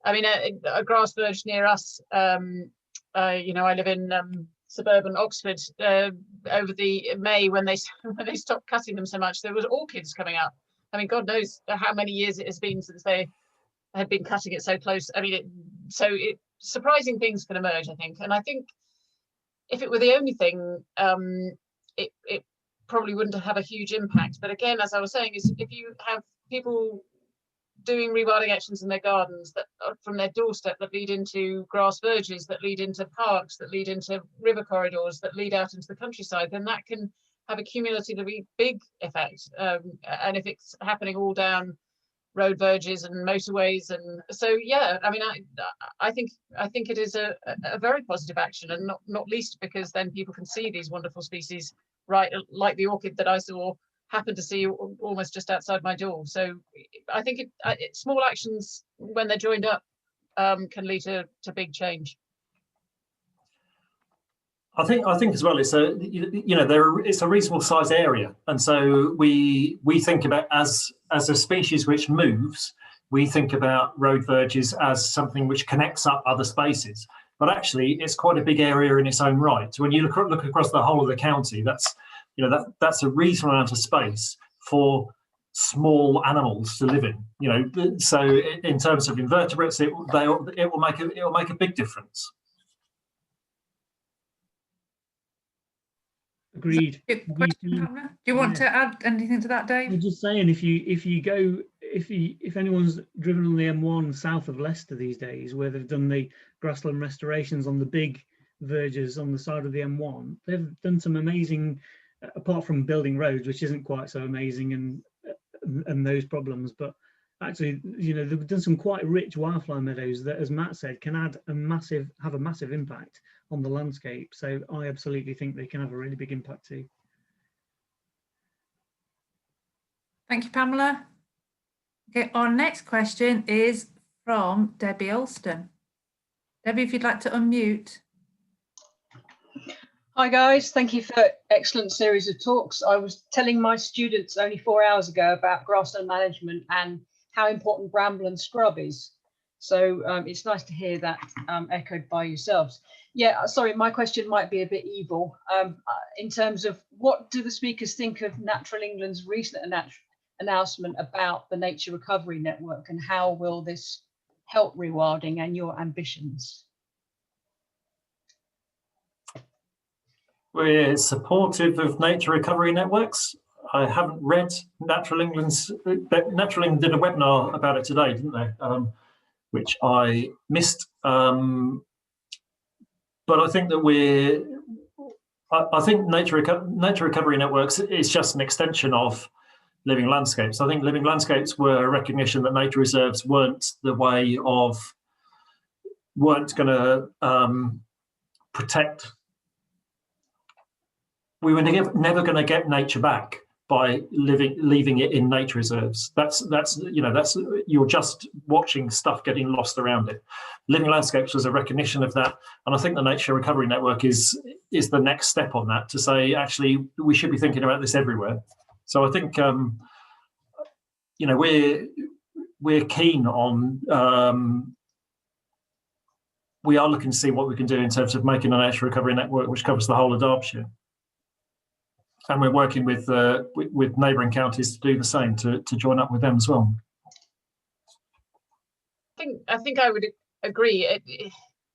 I mean, a grass verge near us, you know, I live in suburban Oxford. Over the May, when they stopped cutting them so much, there was orchids coming up. I mean, God knows how many years it has been since they had been cutting it so close. I mean, surprising things can emerge, I think. And I think if it were the only thing, it probably wouldn't have a huge impact. But again, as I was saying, is if you have people doing rewilding actions in their gardens that are from their doorstep, that lead into grass verges, that lead into parks, that lead into river corridors, that lead out into the countryside, then that can have a cumulatively big effect. And if it's happening all down road verges and motorways, and so yeah, I mean, I think it is a very positive action, and not least because then people can see these wonderful species, right, like the orchid that I saw happen to see almost just outside my door. So I think small actions, when they're joined up, can lead to big change. I think as well, it's it's a reasonable size area, and so we think about as a species which moves, we think about road verges as something which connects up other spaces. But actually, it's quite a big area in its own right. So when you look across the whole of the county, that's a reasonable amount of space for small animals to live in. So in terms of invertebrates, it will make a big difference. Agreed. Do you want to add anything to that, Dave? I'm just saying, if anyone's driven on the M1 south of Leicester these days, where they've done the grassland restorations on the big verges on the side of the M1, they've done some amazing, apart from building roads, which isn't quite so amazing, and those problems, but actually, they've done some quite rich wildflower meadows that, as Matt said, can have a massive impact on the landscape. So I absolutely think they can have a really big impact too. Thank you, Pamela. Okay, our next question is from Debbie Alston. Debbie, if you'd like to unmute. Hi guys, thank you for excellent series of talks. I was telling my students only 4 hours ago about grassland management and how important bramble and scrub is. So it's nice to hear that echoed by yourselves. Yeah, sorry, my question might be a bit evil. In terms of, what do the speakers think of Natural England's recent announcement about the Nature Recovery Network, and how will this help rewilding and your ambitions? We're supportive of nature recovery networks. I haven't read Natural England did a webinar about it today, didn't they? Which I missed. But I think that I think nature recovery networks is just an extension of living landscapes. I think living landscapes were a recognition that nature reserves weren't going to protect. We were never going to get nature back by leaving it in nature reserves. That's you're just watching stuff getting lost around it. Living landscapes was a recognition of that, and I think the Nature Recovery Network is the next step on that, to say actually we should be thinking about this everywhere. So I think we're keen on. We are looking to see what we can do in terms of making a Nature Recovery Network which covers the whole of Derbyshire. And we're working with neighbouring counties to do the same, to join up with them as well. I think I would agree.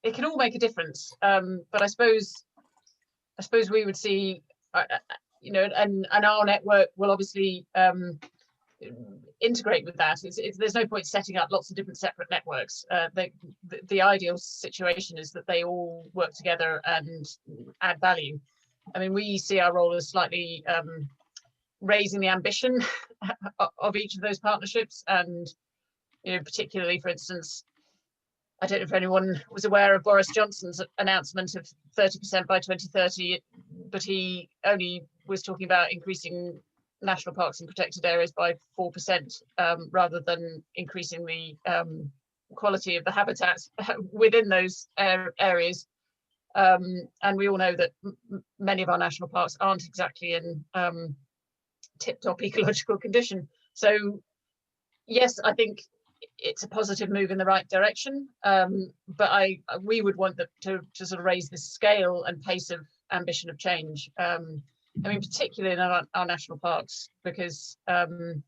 It can all make a difference, but I suppose we would see, and our network will obviously integrate with that. There's no point setting up lots of different separate networks. The ideal situation is that they all work together and add value. I mean, we see our role as slightly raising the ambition of each of those partnerships, and particularly, for instance, I don't know if anyone was aware of Boris Johnson's announcement of 30% by 2030, but he only was talking about increasing national parks and protected areas by 4%, rather than increasing the quality of the habitat within those areas. And we all know that many of our national parks aren't exactly in tip-top ecological condition. So yes, I think it's a positive move in the right direction, but we would want to sort of raise the scale and pace of ambition of change. I mean, particularly in our national parks, because in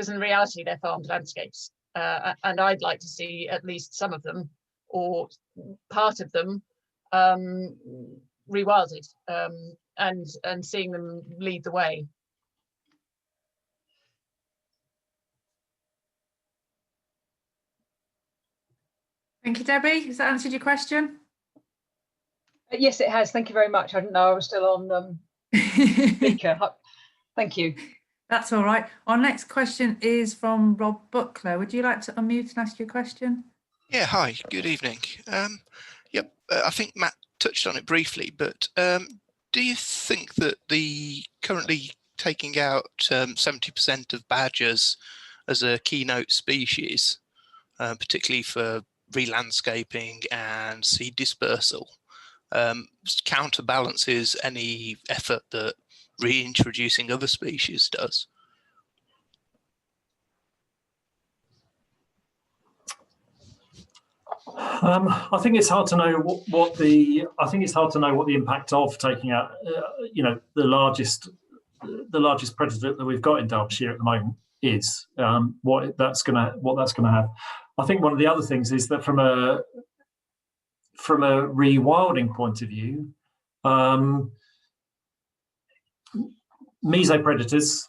reality they're farmed landscapes, and I'd like to see at least some of them or part of them rewilded, and seeing them lead the way. Thank you, Debbie. Has that answered your question? Yes, it has. Thank you very much. I didn't know I was still on speaker. Thank you. That's all right. Our next question is from Rob Buckler. Would you like to unmute and ask your question? Yeah, hi, good evening. Yep, I think Matt touched on it briefly, but do you think that the currently taking out 70% of badgers as a keynote species, particularly for re-landscaping and seed dispersal, counterbalances any effort that reintroducing other species does? I think it's hard to know what the impact of taking out the largest predator that we've got in Derbyshire at the moment is, what that's gonna have. I think one of the other things is that from a rewilding point of view, mesopredators,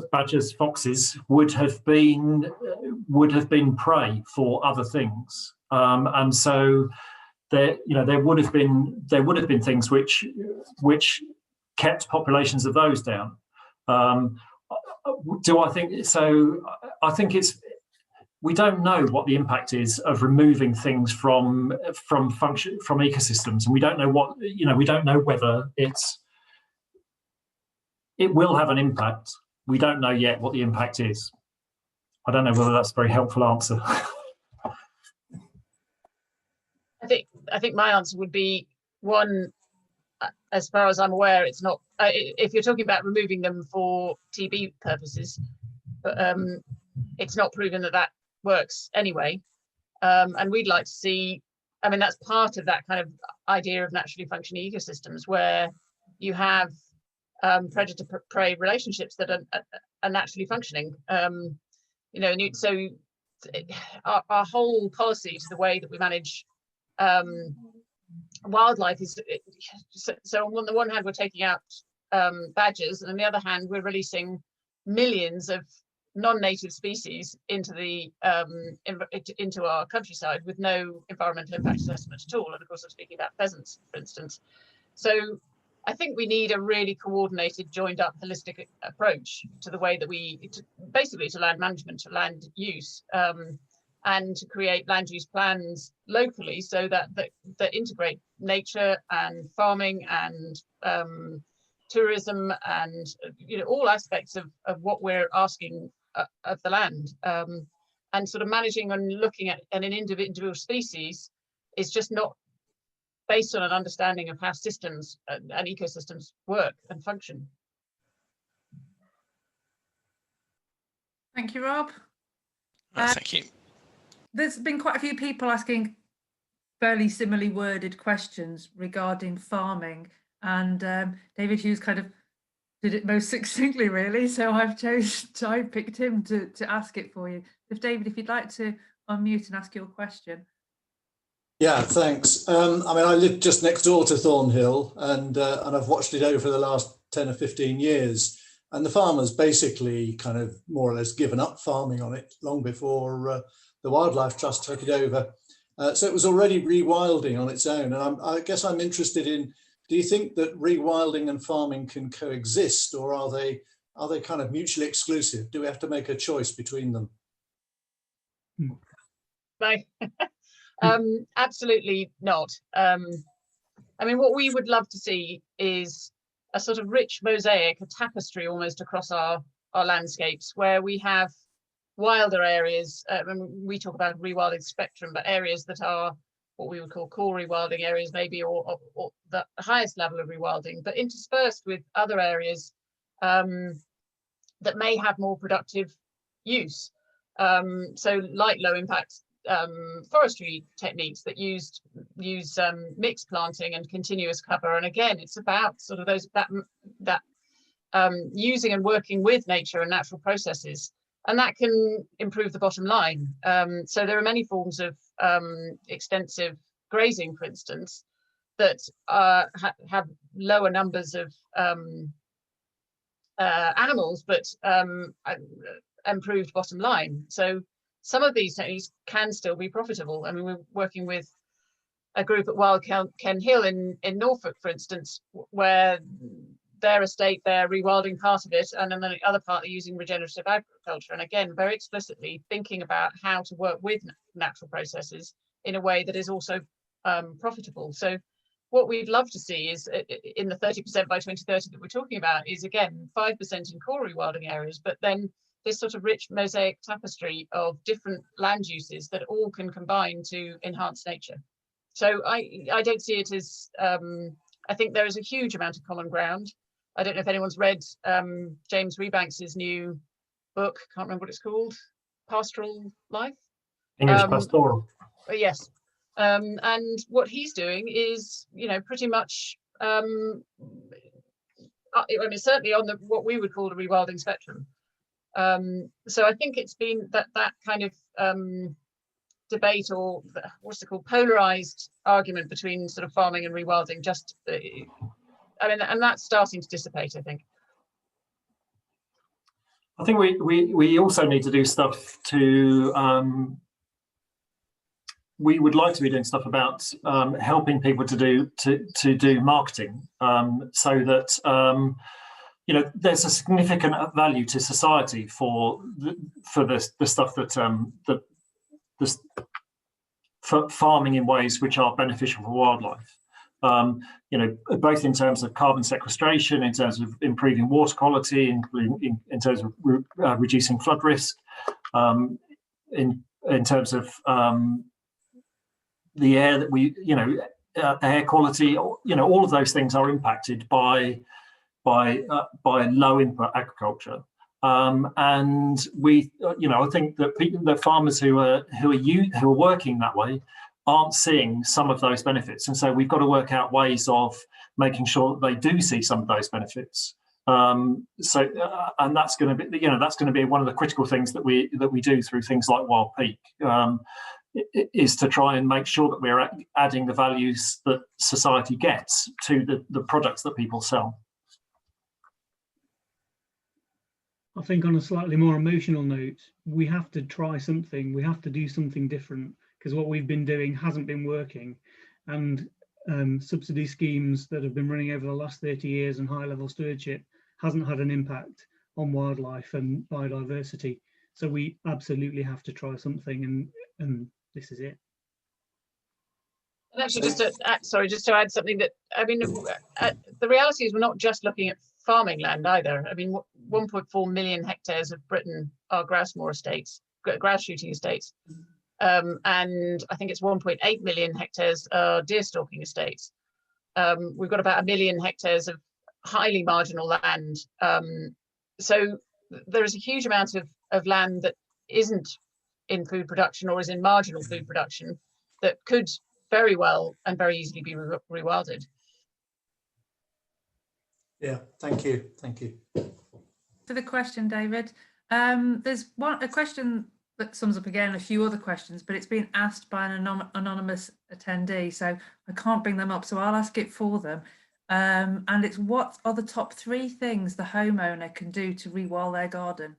badgers, foxes, would have been prey for other things, and so there would have been things which kept populations of those down. Do I think so? I think we don't know what the impact is of removing things from ecosystems, and we don't know whether it will have an impact. We don't know yet what the impact is. I don't know whether that's a very helpful answer. I think my answer would be, one, as far as I'm aware, it's not. If you're talking about removing them for TB purposes, it's not proven that works anyway. And we'd like to see. I mean, that's part of that kind of idea of naturally functioning ecosystems, where you have predator-prey relationships that are naturally functioning. So our whole policy to the way that we manage wildlife is, so on the one hand we're taking out badgers, and on the other hand we're releasing millions of non-native species into our countryside with no environmental impact assessment at all. And of course I'm speaking about pheasants, for instance. So I think we need a really coordinated, joined up, holistic approach to the way that basically to land management, to land use, and to create land use plans locally, so that integrate nature and farming and tourism and all aspects of what we're asking of the land, and sort of managing and looking at an individual species is just not based on an understanding of how systems and ecosystems work and function. Thank you, Rob. Thank you. There's been quite a few people asking fairly similarly worded questions regarding farming, and David Hughes kind of did it most succinctly, really. So I picked him to ask it for you. If David, if you'd like to unmute and ask your question. Yeah, thanks. I mean, I live just next door to Thornhill, and I've watched it over the last 10 or 15 years. and the farmers basically kind of more or less given up farming on it long before the Wildlife Trust took it over. So it was already rewilding on its own. And I guess I'm interested in, do you think that rewilding and farming can coexist, or are they kind of mutually exclusive? Do we have to make a choice between them? Right. Absolutely not. I mean, what we would love to see is a sort of rich mosaic, a tapestry almost across our landscapes, where we have wilder areas. We talk about rewilding spectrum, but areas that are what we would call core rewilding areas, maybe, or the highest level of rewilding, but interspersed with other areas that may have more productive use. So like low impact forestry techniques that use mixed planting and continuous cover. And again, it's about sort of that using and working with nature and natural processes, and that can improve the bottom line. So there are many forms of extensive grazing, for instance, that have lower numbers of animals, but improved bottom line. So some of these techniques can still be profitable. I mean, we're working with a group at Wild Ken Hill in Norfolk, for instance, where their estate, they're rewilding part of it, and then the other part are using regenerative agriculture. And again, very explicitly thinking about how to work with natural processes in a way that is also profitable. So what we'd love to see is in the 30% by 2030 that we're talking about is, again, 5% in core rewilding areas, but then this sort of rich mosaic tapestry of different land uses that all can combine to enhance nature. So I don't see it as, I think there is a huge amount of common ground. I don't know if anyone's read James Rebanks's new book, can't remember what it's called, Pastoral Life? English Pastoral. Yes. And what he's doing is, pretty much, I mean, certainly on what we would call the rewilding spectrum. So I think it's been that kind of debate, or what's it called, polarized argument between sort of farming and rewilding, just I mean, and that's starting to dissipate, I think. I think we also need to do stuff to we would like to be doing stuff about helping people to do marketing, so that there's a significant value to society for the stuff that for farming in ways which are beneficial for wildlife. Both in terms of carbon sequestration, in terms of improving water quality, in terms of reducing flood risk, in terms of the air that we, air quality. All of those things are impacted by low input agriculture, and we, I think that the farmers who are working that way aren't seeing some of those benefits, and so we've got to work out ways of making sure that they do see some of those benefits. And that's going to be, that's going to be one of the critical things that we do through things like Wild Peak, is to try and make sure that we're adding the values that society gets to the products that people sell. I think on a slightly more emotional note, we have to try something. We have to do something different, because what we've been doing hasn't been working, and subsidy schemes that have been running over the last 30 years and high level stewardship hasn't had an impact on wildlife and biodiversity. So we absolutely have to try something, and this is it. And actually, just to add something, that I mean, the reality is we're not just looking at farming land either. I mean, 1.4 million hectares of Britain are grouse moor estates, grouse shooting estates. And I think it's 1.8 million hectares are deer stalking estates. We've got about 1 million hectares of highly marginal land. So there is a huge amount of land that isn't in food production or is in marginal food production that could very well and very easily be rewilded. Yeah, thank you. For the question, David, there's a question that sums up again a few other questions, but it's been asked by an anonymous attendee, so I can't bring them up, so I'll ask it for them. And it's what are the top 3 things the homeowner can do to rewild their garden?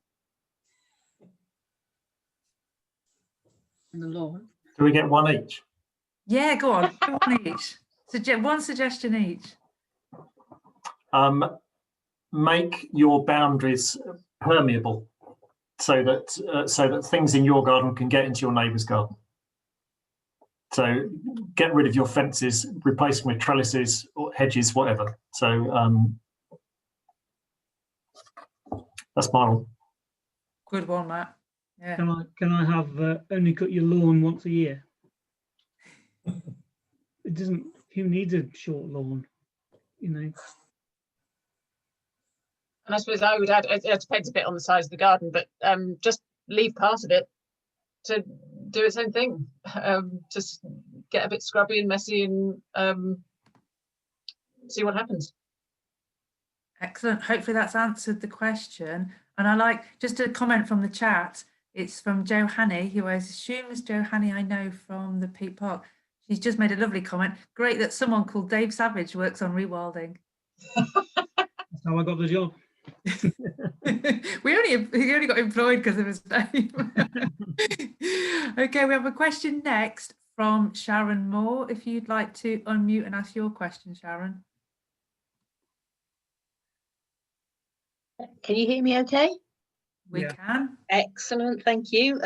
And the lawn. Do we get one each? Yeah, go on, one each. One suggestion each. Make your boundaries permeable so that things in your garden can get into your neighbour's garden. So get rid of your fences, replace them with trellises or hedges, whatever. So that's my one. Good one, Matt. Yeah. Can I have only cut your lawn once a year? It doesn't. Who needs a short lawn? You know. And I suppose I would add, it depends a bit on the size of the garden, but just leave part of it to do its own thing. Just get a bit scrubby and messy and see what happens. Excellent. Hopefully that's answered the question. And I like just a comment from the chat. It's from Jo Hanny, who I assume is Jo Hanny I know from the Peak Park. She's just made a lovely comment. Great that someone called Dave Savage works on rewilding. That's how I got the job. He only got employed because of his name. Okay, we have a question next from Sharon Moore. If you'd like to unmute and ask your question, Sharon. Can you hear me okay? We can. Excellent, thank you.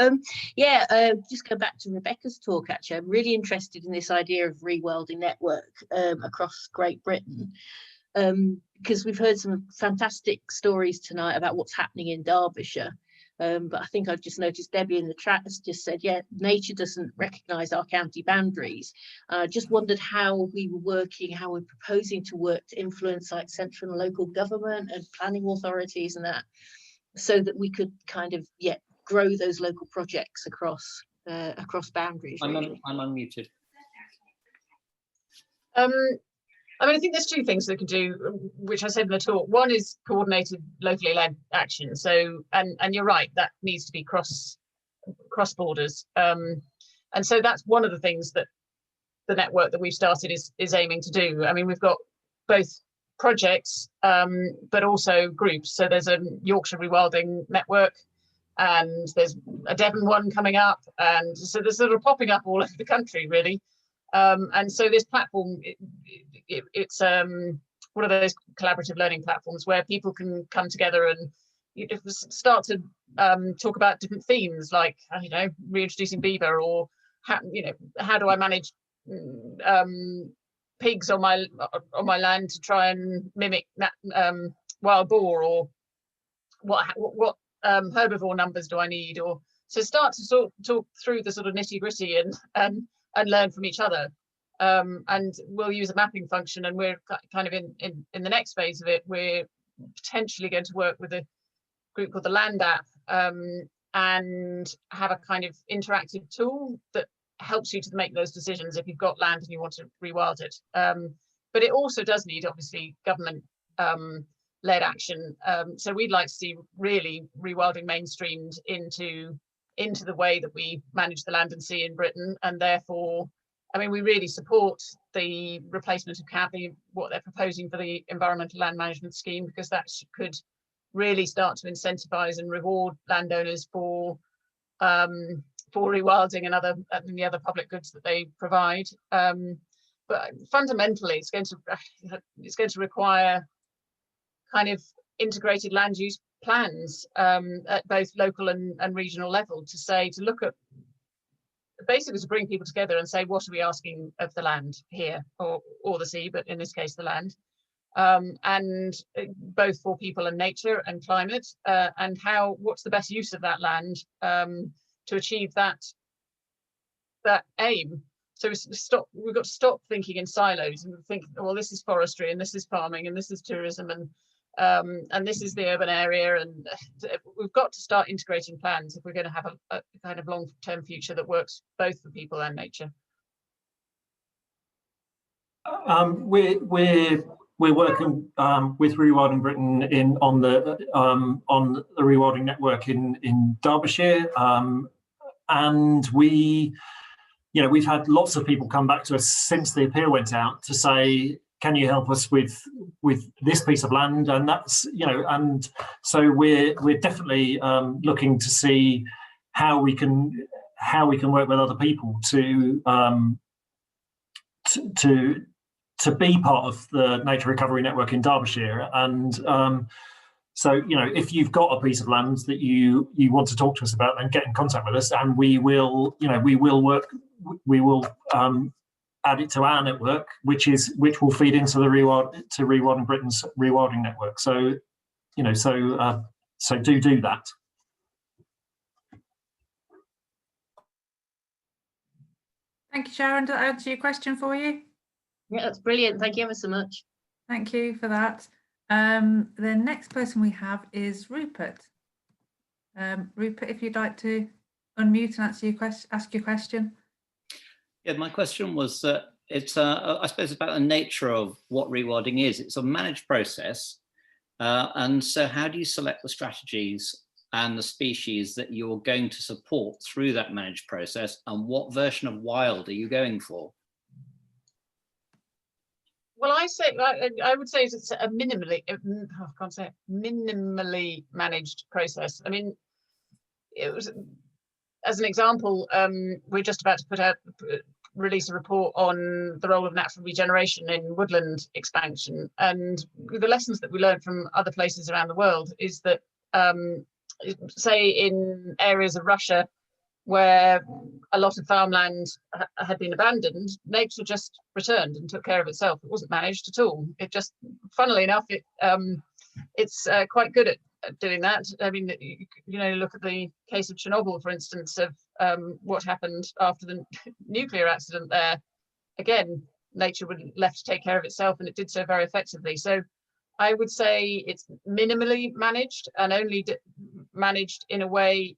Just go back to Rebecca's talk, actually. I'm really interested in this idea of rewilding network across Great Britain, because we've heard some fantastic stories tonight about what's happening in Derbyshire. But I think I've just noticed Debbie in the chat has just said, yeah, nature doesn't recognise our county boundaries. Just wondered how we were working, how we're proposing to work to influence like central and local government and planning authorities and that, so that we could kind of grow those local projects across boundaries. Really. I'm unmuted. I mean, I think there's 2 things they can do, which I said in the talk. One is coordinated locally led action. So, and you're right, that needs to be cross borders. And so that's one of the things that the network that we've started is aiming to do. I mean, we've got both projects, but also groups. So there's a Yorkshire Rewilding network, and there's a Devon one coming up, and so they're sort of popping up all over the country, really. And so this platform, it's one of those collaborative learning platforms where people can come together and start to talk about different themes, like, I don't know, reintroducing beaver, or how do I manage pigs on my land to try and mimic wild boar, or what herbivore numbers do I need, or so start to talk through the sort of nitty gritty and learn from each other. And we'll use a mapping function, and we're kind of in the next phase of it. We're potentially going to work with a group called the Land App, and have a kind of interactive tool that helps you to make those decisions if you've got land and you want to rewild it. But it also does need, obviously, government led action. So we'd like to see really rewilding mainstreamed into the way that we manage the land and sea in Britain, and therefore, I mean, we really support the replacement of CABI, what they're proposing for the Environmental Land Management Scheme, because that could really start to incentivise and reward landowners for rewilding and the other public goods that they provide. But fundamentally, it's going to require kind of integrated land use plans at both local and regional level, to look at, basically to bring people together and say, what are we asking of the land here, or the sea, but in this case the land, and both for people and nature and climate, and what's the best use of that land to achieve that aim. So we've got to stop thinking in silos and think, well, this is forestry and this is farming and this is tourism and this is the urban area, and we've got to start integrating plans if we're going to have a kind of long-term future that works both for people and nature. We're working with Rewilding Britain on the Rewilding network in Derbyshire, and we've had lots of people come back to us since the appeal went out to say, can you help us with this piece of land? And that's, you know, and so we're definitely looking to see how we can work with other people to be part of the Nature Recovery Network in Derbyshire. And so, you know, if you've got a piece of land that you want to talk to us about, then get in contact with us, and we will add it to our network, which will feed into the Rewilding Britain's Rewilding network. So, you know, so do that. Thank you, Sharon. Did that answer your question for you? Yeah, that's brilliant. Thank you ever so much. Thank you for that. The next person we have is Rupert. Rupert, if you'd like to unmute and ask your question. Yeah, my question was, it's I suppose about the nature of what rewilding is. It's a managed process. And so how do you select the strategies and the species that you're going to support through that managed process, and what version of wild are you going for? Well, I would say it's a minimally, minimally managed process. I mean, it was, as an example, we're just about to release a report on the role of natural regeneration in woodland expansion. And the lessons that we learned from other places around the world is that, say in areas of Russia where a lot of farmland had been abandoned, nature just returned and took care of itself. It wasn't managed at all. It just, funnily enough, it's quite good at doing that. I mean, you know, look at the case of Chernobyl, for instance, of what happened after the nuclear accident there. Again, nature was left to take care of itself, and it did so very effectively. So I would say it's minimally managed, and only managed in a way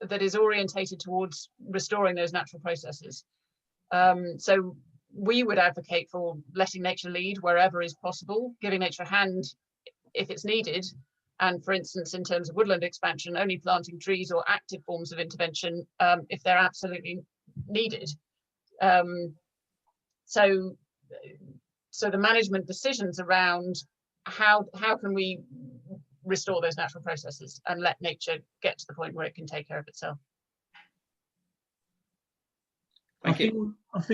that is orientated towards restoring those natural processes. So we would advocate for letting nature lead wherever is possible, giving nature a hand if it's needed. And for instance, in terms of woodland expansion, only planting trees or active forms of intervention if they're absolutely needed. So the management decisions around how can we restore those natural processes and let nature get to the point where it can take care of itself. I think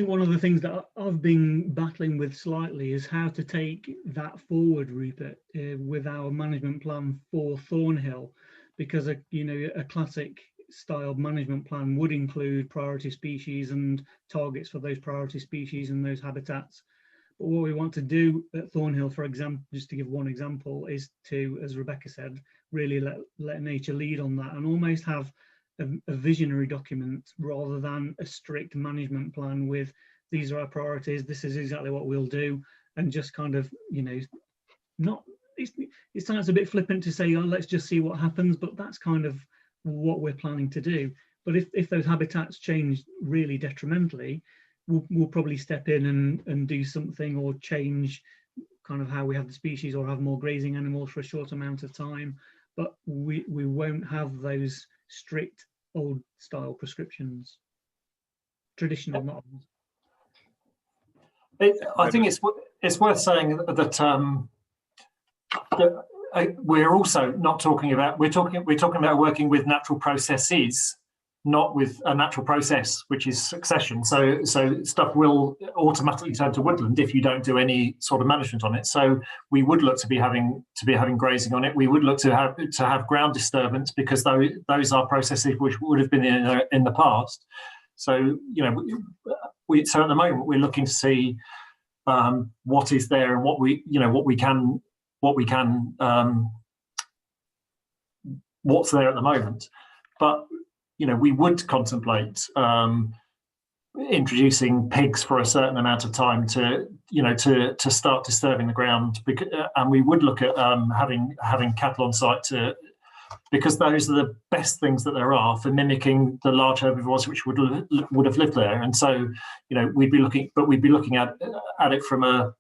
one of the things that I've been battling with slightly is how to take that forward, Rupert, with our management plan for Thornhill, because you know, a classic style management plan would include priority species and targets for those priority species and those habitats. But what we want to do at Thornhill, for example, just to give one example, is to, as Rebecca said, really let nature lead on that, and almost have a visionary document rather than a strict management plan with these are our priorities, this is exactly what we'll do, and just kind of, you know, not, it sounds a bit flippant to say, oh, let's just see what happens, but that's kind of what we're planning to do. But if those habitats change really detrimentally, we'll probably step in and do something, or change kind of how we have the species, or have more grazing animals for a short amount of time. But we won't have those strict old style prescriptions, traditional models. I think it's worth saying that we're also not talking about, we're talking about working with natural processes, not with a natural process, which is succession. So stuff will automatically turn to woodland if you don't do any sort of management on it. So we would look to be having grazing on it. We would look to have ground disturbance, because those are processes which would have been in the past. So, you know, so at the moment we're looking to see what is there and what we can what's there at the moment. But you know, we would contemplate introducing pigs for a certain amount of time to start disturbing the ground, and we would look at having cattle on site because those are the best things that there are for mimicking the large herbivores which would have lived there. And so, you know, we'd be looking at it from a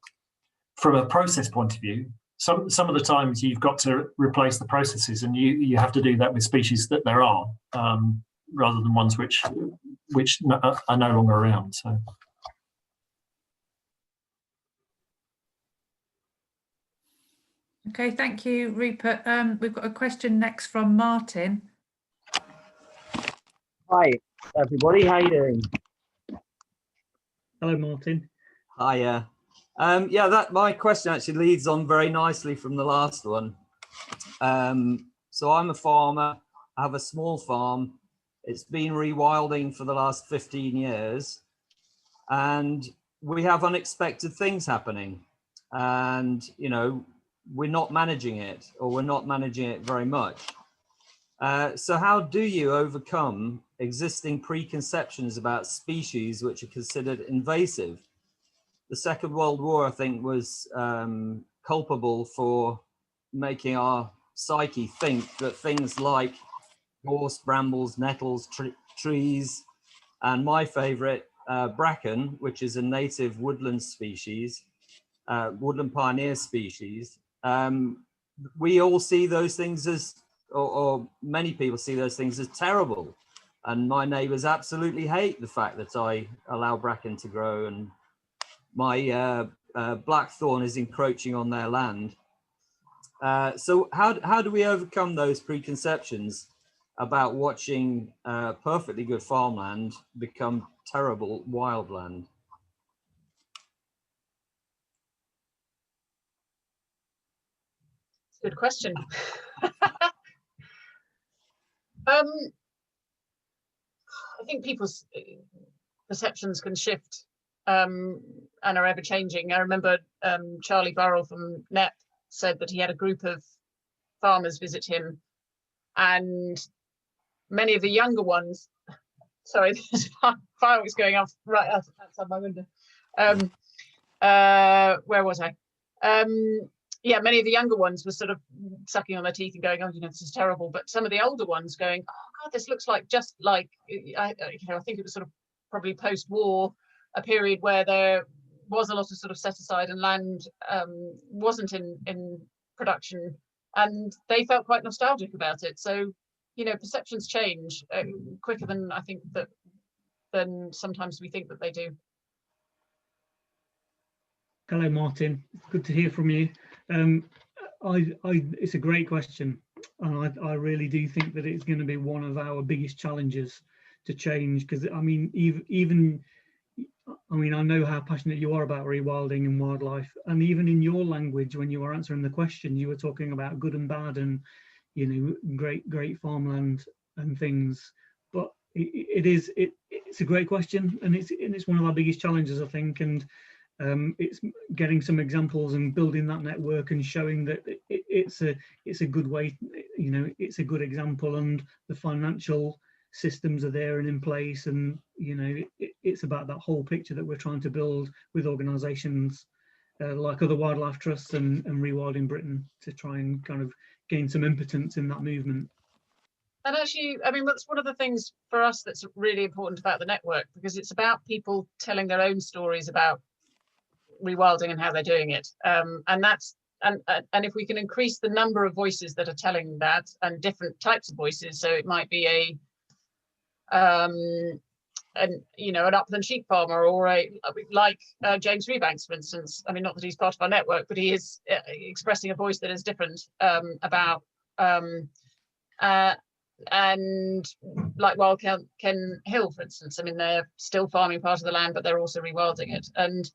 process point of view. Some of the times you've got to replace the processes, and you have to do that with species that there are, rather than ones which are no longer around. So, Okay, thank you, Rupert. We've got a question next from Martin. Hi, everybody. How you doing? Hello, Martin. Hiya. Yeah, my question actually leads on very nicely from the last one. So I'm a farmer. I have a small farm. It's been rewilding for the last 15 years, and we have unexpected things happening, and we're not managing it, or we're not managing it very much. So how do you overcome existing preconceptions about species which are considered invasive? The Second World War, I think, was culpable for making our psyche think that things like gorse, brambles, nettles, trees, and my favorite, bracken, which is a native woodland species, woodland pioneer species, we all see those things as, or many people see those things as terrible. And my neighbors absolutely hate the fact that I allow bracken to grow, and my blackthorn is encroaching on their land. So how do we overcome those preconceptions about watching perfectly good farmland become terrible wildland? Good question. I think people's perceptions can shift and are ever changing. I remember Charlie Burrell from NEP said that he had a group of farmers visit him, and many of the younger ones, sorry, there's fireworks going off right outside my window. Where was I? Yeah, many of the younger ones were sort of sucking on their teeth and going, oh, this is terrible. But some of the older ones going, oh God, this looks like just like, I think it was sort of probably post-war, a period where there was a lot of sort of set aside and land wasn't in production, and they felt quite nostalgic about it. So, perceptions change quicker than I think than sometimes we think that they do. Hello, Martin. Good to hear from you. It's a great question, and I really do think that it's going to be one of our biggest challenges to change. Because I mean, I know how passionate you are about rewilding and wildlife, and even in your language, when you were answering the question, you were talking about good and bad, and great farmland and things. But it's a great question, and it's one of our biggest challenges, I think. And it's getting some examples and building that network and showing that it's a good way, it's a good example, and the financial systems are there and in place, and it's about that whole picture that we're trying to build with organisations like other wildlife trusts and Rewilding Britain to try and kind of gain some impotence in that movement. And actually, I mean, that's one of the things for us that's really important about the network, because it's about people telling their own stories about rewilding and how they're doing it, and if we can increase the number of voices that are telling that, and different types of voices, so it might be an upland sheep farmer, or like James Rebanks, for instance. I mean, not that he's part of our network, but he is expressing a voice that is different about and like Wild Ken Hill, for instance. I mean, they're still farming part of the land, but they're also rewilding it. And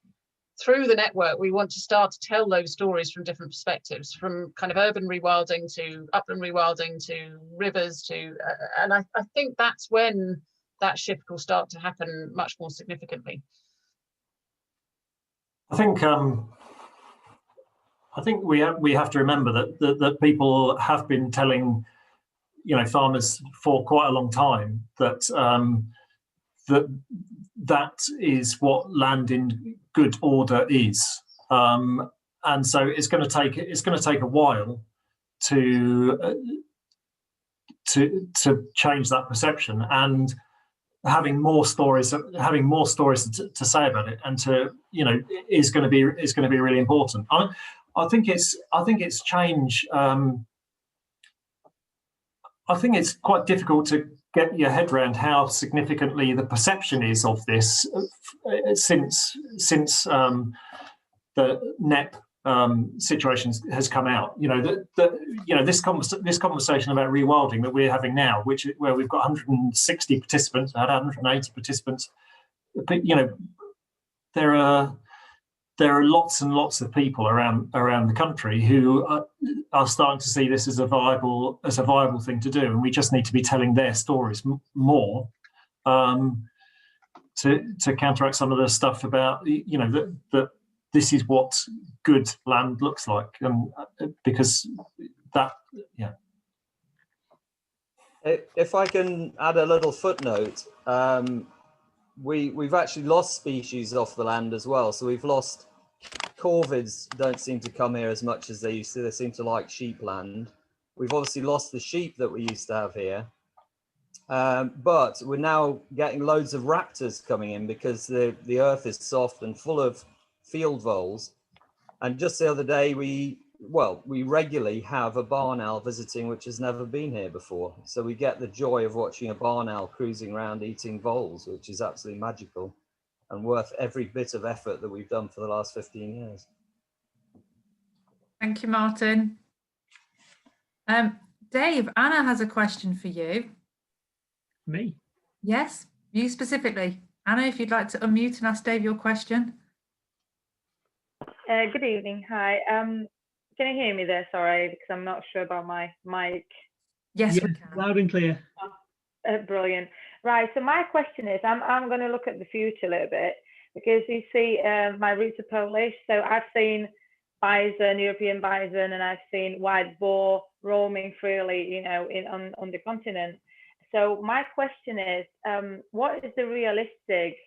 through the network, we want to start to tell those stories from different perspectives, from kind of urban rewilding to upland rewilding to rivers to, and I think that's when that shift will start to happen much more significantly. I think we have to remember that people have been telling farmers for quite a long time that that is what land in good order is, and so it's going to take a while to change that perception, and having more stories to say about it, and is going to be really important. I think it's change. I think it's quite difficult to get your head around how significantly the perception is of this since the NEP situations has come out. You know this conversation about rewilding that we're having now, where we've got 160 participants, 180 participants. But, you know, there are lots and lots of people around the country who are starting to see this as a viable thing to do, and we just need to be telling their stories more to counteract some of the stuff about, you know, that this is what good land looks like, and because that, yeah. If I can add a little footnote, we've actually lost species off the land as well. So we've lost corvids, don't seem to come here as much as they used to. They seem to like sheepland. We've obviously lost the sheep that we used to have here. But we're now getting loads of raptors coming in because the earth is soft and full of field voles. And just the other day, we regularly have a barn owl visiting, which has never been here before. So we get the joy of watching a barn owl cruising around eating voles, which is absolutely magical and worth every bit of effort that we've done for the last 15 years. Thank you, Martin. Dave, Anna has a question for you. Me? Yes, you specifically. Anna, if you'd like to unmute and ask Dave your question. Good evening. Hi. Can you hear me there? Sorry, because I'm not sure about my mic. Yes, yeah, we can. Loud and clear. Brilliant. Right. So my question is, I'm going to look at the future a little bit, because you see, my roots are Polish. So I've seen bison, European bison, and I've seen wild boar roaming freely, you know, on the continent. So my question is, what is the realistic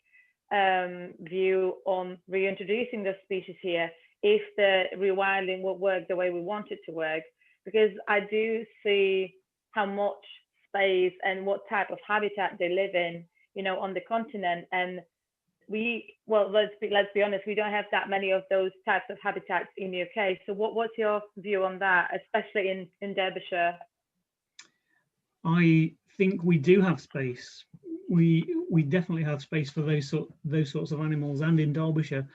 view on reintroducing the species here if the rewilding will work the way we want it to work? Because I do see how much space and what type of habitat they live in, you know, on the continent. And let's be honest, we don't have that many of those types of habitats in the UK. So what's your view on that, especially in Derbyshire? I think we do have space. We definitely have space for those sorts of animals, and in Derbyshire,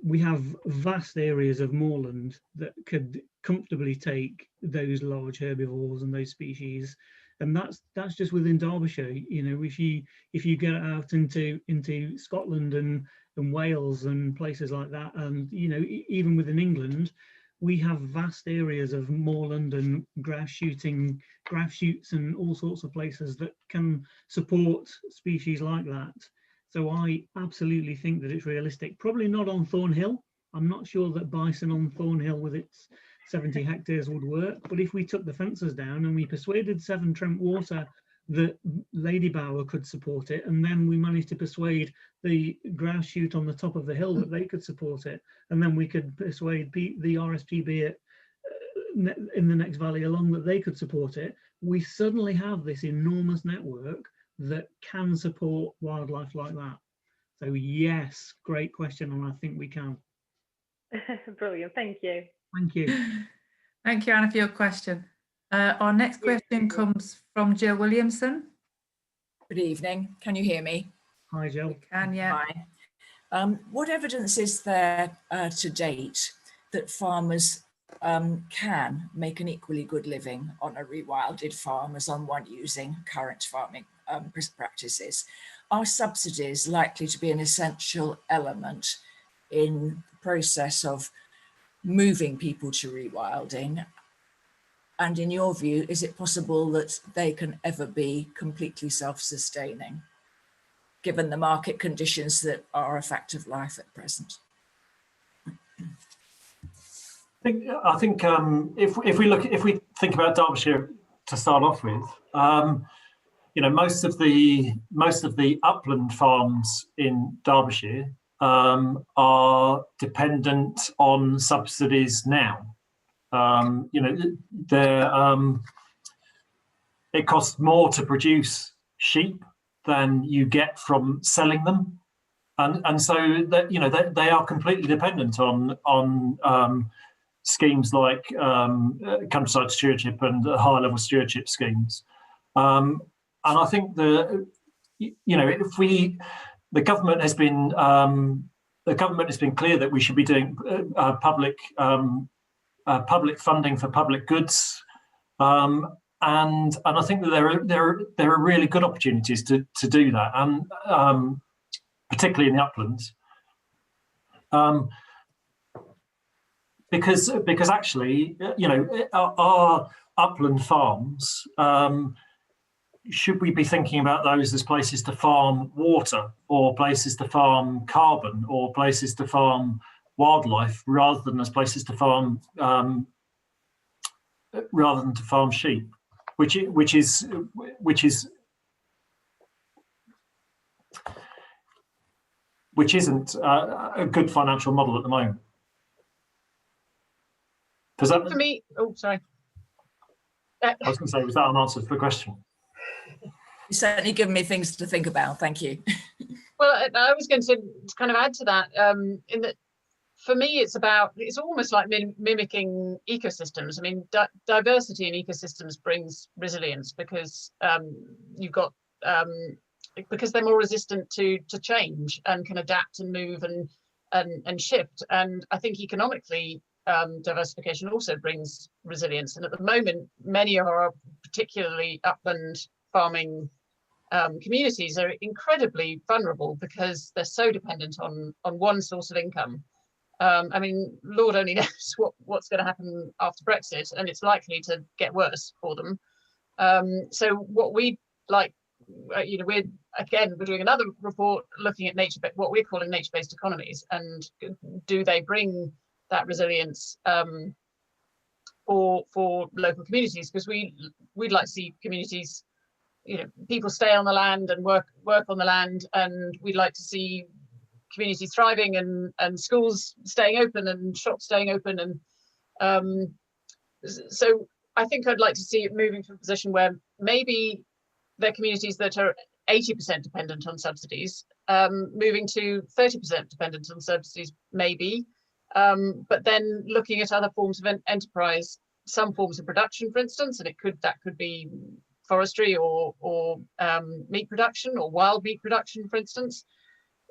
we have vast areas of moorland that could comfortably take those large herbivores and those species, and that's just within Derbyshire. You know, if you get out into Scotland and Wales and places like that, and you know, even within England, we have vast areas of moorland and grass shoots and all sorts of places that can support species like that. So I absolutely think that it's realistic. Probably not on Thornhill. I'm not sure that bison on Thornhill with its 70 hectares would work, but if we took the fences down and we persuaded Severn Trent Water that Lady Bower could support it, and then we managed to persuade the grass shoot on the top of the hill that they could support it, and then we could persuade the RSPB in the next valley along that they could support it, we suddenly have this enormous network that can support wildlife like that. So yes, great question, and I think we can. Brilliant, thank you. Thank you. Thank you, Anna, for your question. Our next question comes from Jill Williamson. Good evening. Can you hear me? Hi, Jill. We can, yeah. Hi. What evidence is there to date that farmers can make an equally good living on a rewilded farm as on one using current farming practices? Are subsidies likely to be an essential element in the process of moving people to rewilding? And in your view, is it possible that they can ever be completely self-sustaining, given the market conditions that are a fact of life at present? I think if we think about Derbyshire to start off with, you know, most of the upland farms in Derbyshire are dependent on subsidies now. You know, it costs more to produce sheep than you get from selling them, and so that, you know, they are completely dependent on schemes like countryside stewardship and high level stewardship schemes. And I think the government has been the government has been clear that we should be doing public funding for public goods, and I think that there are really good opportunities to do that, and particularly in the uplands, because actually, you know, our upland farms, should we be thinking about those as places to farm water, or places to farm carbon, or places to farm wildlife, rather than as places to farm sheep, which isn't a good financial model at the moment. Does that, for me? Oh, sorry. I was going to say, was that an answer to the question? You've certainly given me things to think about. Thank you. Well, I was going to kind of add to that, in that for me, it's almost like mimicking ecosystems. I mean, diversity in ecosystems brings resilience, because you've got because they're more resistant to change and can adapt and move and shift. And I think economically, diversification also brings resilience. And at the moment, many of our particularly upland farming communities are incredibly vulnerable, because they're so dependent on one source of income. I mean, Lord only knows what's going to happen after Brexit, and it's likely to get worse for them. So what we like, you know, we're doing another report looking at what we're calling nature-based economies, and do they bring that resilience for local communities? Because we'd like to see communities, you know, people stay on the land and work on the land, and we'd like to see communities thriving and schools staying open and shops staying open. And so I think I'd like to see it moving to a position where maybe there are communities that are 80% dependent on subsidies, moving to 30% dependent on subsidies, maybe, but then looking at other forms of enterprise, some forms of production, for instance, and that could be forestry or meat production, or wild meat production, for instance.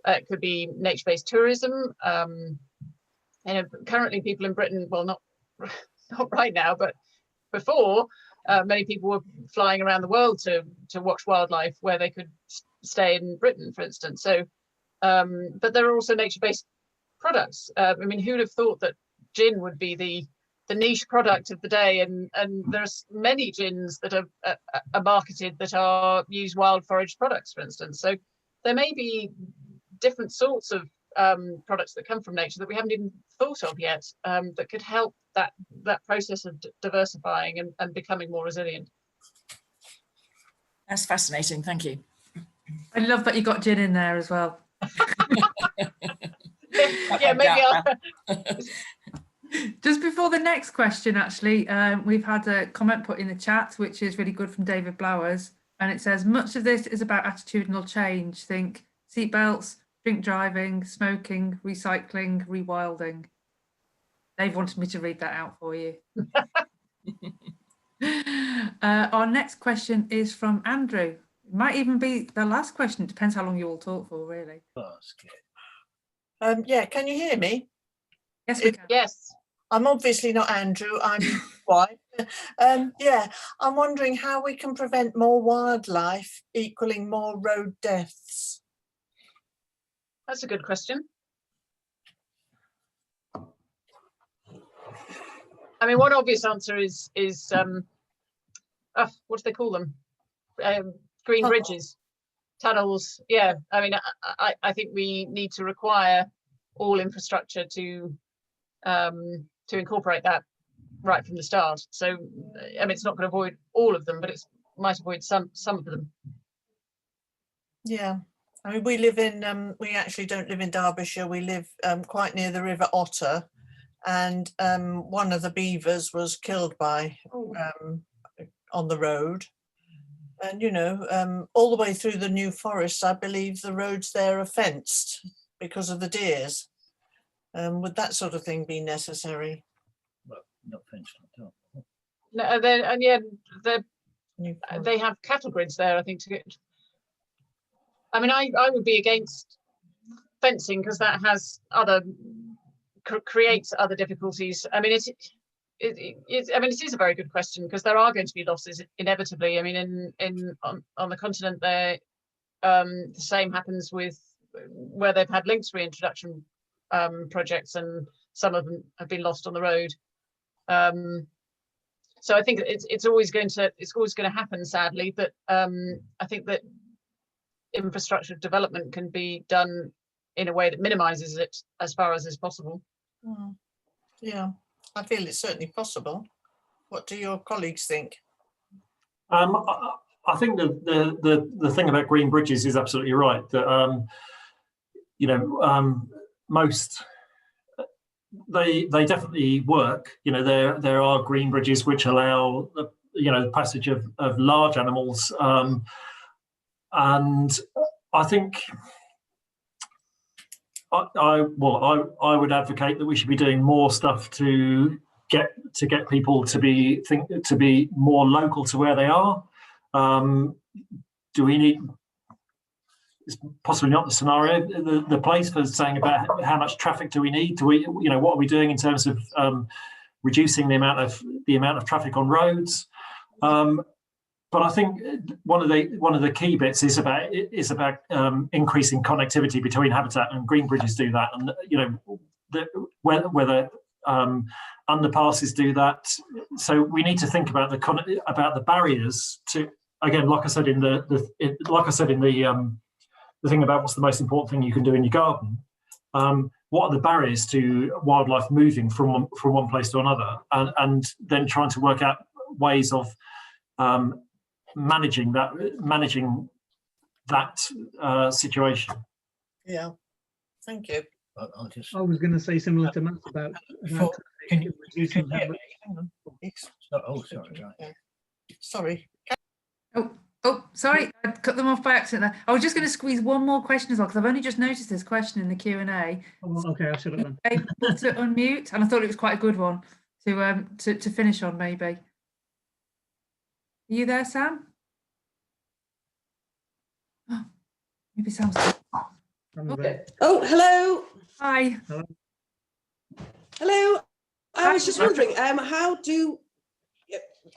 It could be nature-based tourism. And currently, people in Britain, well, not right now, but before, many people were flying around the world to watch wildlife where they could stay in Britain, for instance. So, but there are also nature-based products. I mean, who'd have thought that gin would be the niche product of the day? And there's many gins that are marketed that use wild forage products, for instance. So there may be different sorts of products that come from nature that we haven't even thought of yet, that could help that process of diversifying and becoming more resilient. That's fascinating. Thank you. I love that you got gin in there as well. Yeah, maybe I'll... Just before the next question, actually, we've had a comment put in the chat, which is really good, from David Blowers. And it says, much of this is about attitudinal change. Think seatbelts, drink driving, smoking, recycling, rewilding. Dave wanted me to read that out for you. Our next question is from Andrew. It might even be the last question. It depends how long you all talk for, really. Yeah, can you hear me? Yes, we can. Yes. I'm obviously not Andrew, I'm white. Yeah, I'm wondering how we can prevent more wildlife equaling more road deaths. That's a good question. I mean, one obvious answer is what do they call them? Green bridges, tunnels. Yeah, I mean, I think we need to require all infrastructure to incorporate that right from the start. So, I mean, it's not going to avoid all of them, but it might avoid some of them. Yeah, I mean, we live in, we actually don't live in Derbyshire. We live quite near the River Otter, and one of the beavers was killed by on the road. And, you know, all the way through the New Forest, I believe the roads there are fenced because of the deers. Would that sort of thing be necessary? Well, not fenced at all. No, and yeah, they have cattle grids there, I think, to get. I mean, I would be against fencing, because that has other creates other difficulties. I mean, it is a very good question, because there are going to be losses inevitably. I mean, on the continent there, the same happens with where they've had lynx reintroduction projects, and some of them have been lost on the road. So I think it's always going to happen, sadly. But I think that infrastructure development can be done in a way that minimises it as far as is possible. Yeah, I feel it's certainly possible. What do your colleagues think? I think the thing about green bridges is absolutely right. That most they definitely work. There are green bridges which allow the passage of large animals, and I think I would advocate that we should be doing more stuff to get people to be more local to where they are. Do we need? It's possibly not the scenario, the place for saying about how much traffic do we need? Do we, what are we doing in terms of reducing the amount of traffic on roads? But I think one of the key bits is about increasing connectivity between habitat, and green bridges do that, and whether underpasses do that. So we need to think about the barriers to, again, like I said in the thing about what's the most important thing you can do in your garden. What are the barriers to wildlife moving from one place to another, and then trying to work out ways of managing that situation. Yeah, thank you. I was going to say similar to Matt about reducing. Oh, sorry. Right. Sorry. Oh, sorry, I cut them off by accident. I was just going to squeeze one more question as well, because I've only just noticed this question in the Q&A. Oh, okay, I should have done. Able to unmute, and I thought it was quite a good one to finish on. Maybe. Are you there, Sam? Oh, maybe Sam's. Okay. Oh, hello. Hi. Hello. I was just wondering, how do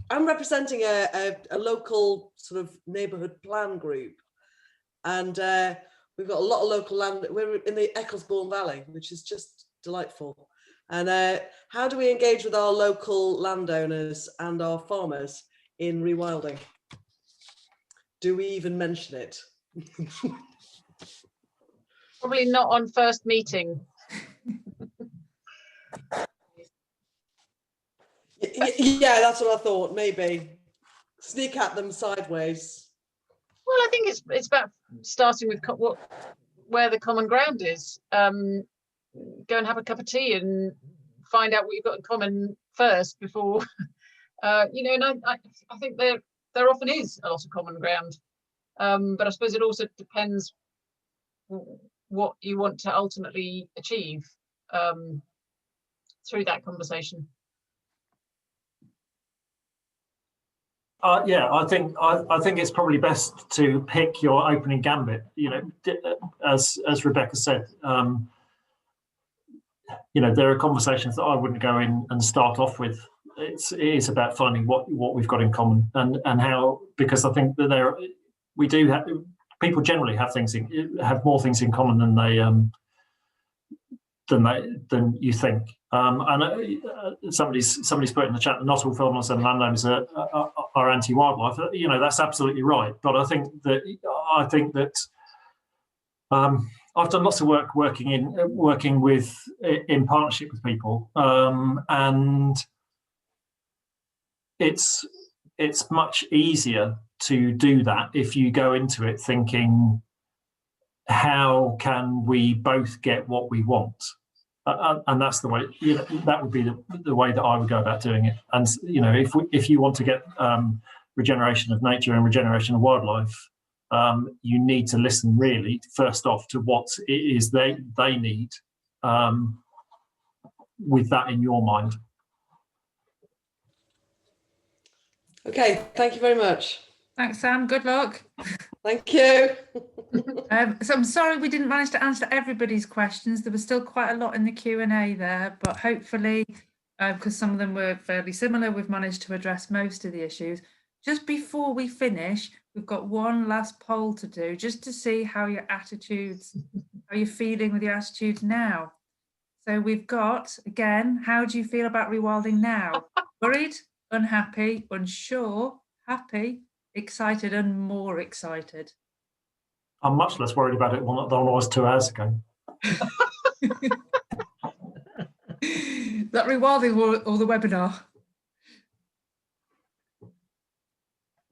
I'm representing a local sort of neighbourhood plan group, and we've got a lot of local land. We're in the Ecclesbourne Valley, which is just delightful. And how do we engage with our local landowners and our farmers in rewilding? Do we even mention it? Probably not on first meeting. Yeah, that's what I thought. Maybe sneak at them sideways. Well, I think it's about starting with where the common ground is. Go and have a cup of tea and find out what you've got in common first before, And I think there often is a lot of common ground, but I suppose it also depends what you want to ultimately achieve through that conversation. Yeah, I think it's probably best to pick your opening gambit. As Rebecca said, there are conversations that I wouldn't go in and start off with. It is about finding what we've got in common and how, because I think that people generally have more things in common than you think. Somebody's put in the chat that not all farmers and landowners are anti-wildlife. That's absolutely right. But I think that I've done lots of work working in partnership with people, and it's much easier to do that if you go into it thinking, how can we both get what we want? And that's the way. That would be the way that I would go about doing it. And if you want to get regeneration of nature and regeneration of wildlife, you need to listen really first off to what it is they need, with that in your mind. Okay, thank you very much. Thanks, Sam. Good luck. Thank you. So I'm sorry we didn't manage to answer everybody's questions. There was still quite a lot in the Q&A there, but hopefully, because some of them were fairly similar, we've managed to address most of the issues. Just before we finish, we've got one last poll to do, just to see how your attitudes, how you're feeling with your attitudes now. So we've got, again, how do you feel about rewilding now? Worried, unhappy, unsure, happy, excited, and more excited. I'm much less worried about it than I was 2 hours ago. That rewilding or the webinar?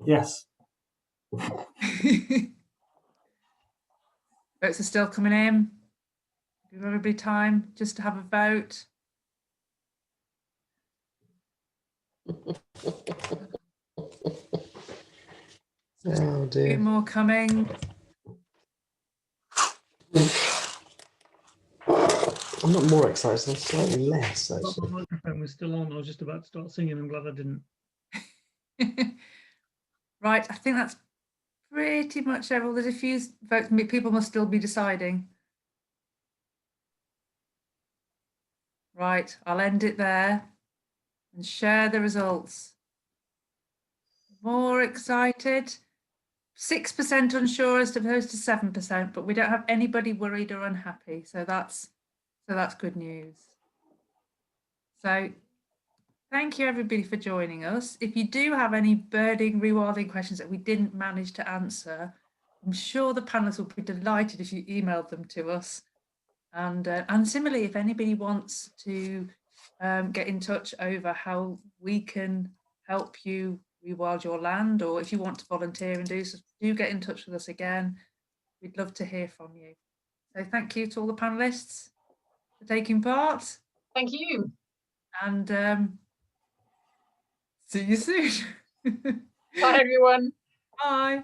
Yes. Votes are still coming in. Give everybody time just to have a vote. Oh A dear. few more coming. I'm not more excited, I'm slightly less actually. My microphone was still on. I was just about to start singing. I'm glad I didn't. Right, I think that's pretty much everything. There's a few votes. People must still be deciding. Right, I'll end it there and share the results. More excited. 6% unsure as opposed to 7%, but we don't have anybody worried or unhappy. So that's good news. So thank you everybody for joining us. If you do have any burning rewilding questions that we didn't manage to answer, I'm sure the panelists will be delighted if you emailed them to us. And similarly, if anybody wants to get in touch over how we can help you rewild your land, or if you want to volunteer and do get in touch with us again. We'd love to hear from you. So thank you to all the panelists for taking part. Thank you. And see you soon. Bye, everyone. Bye.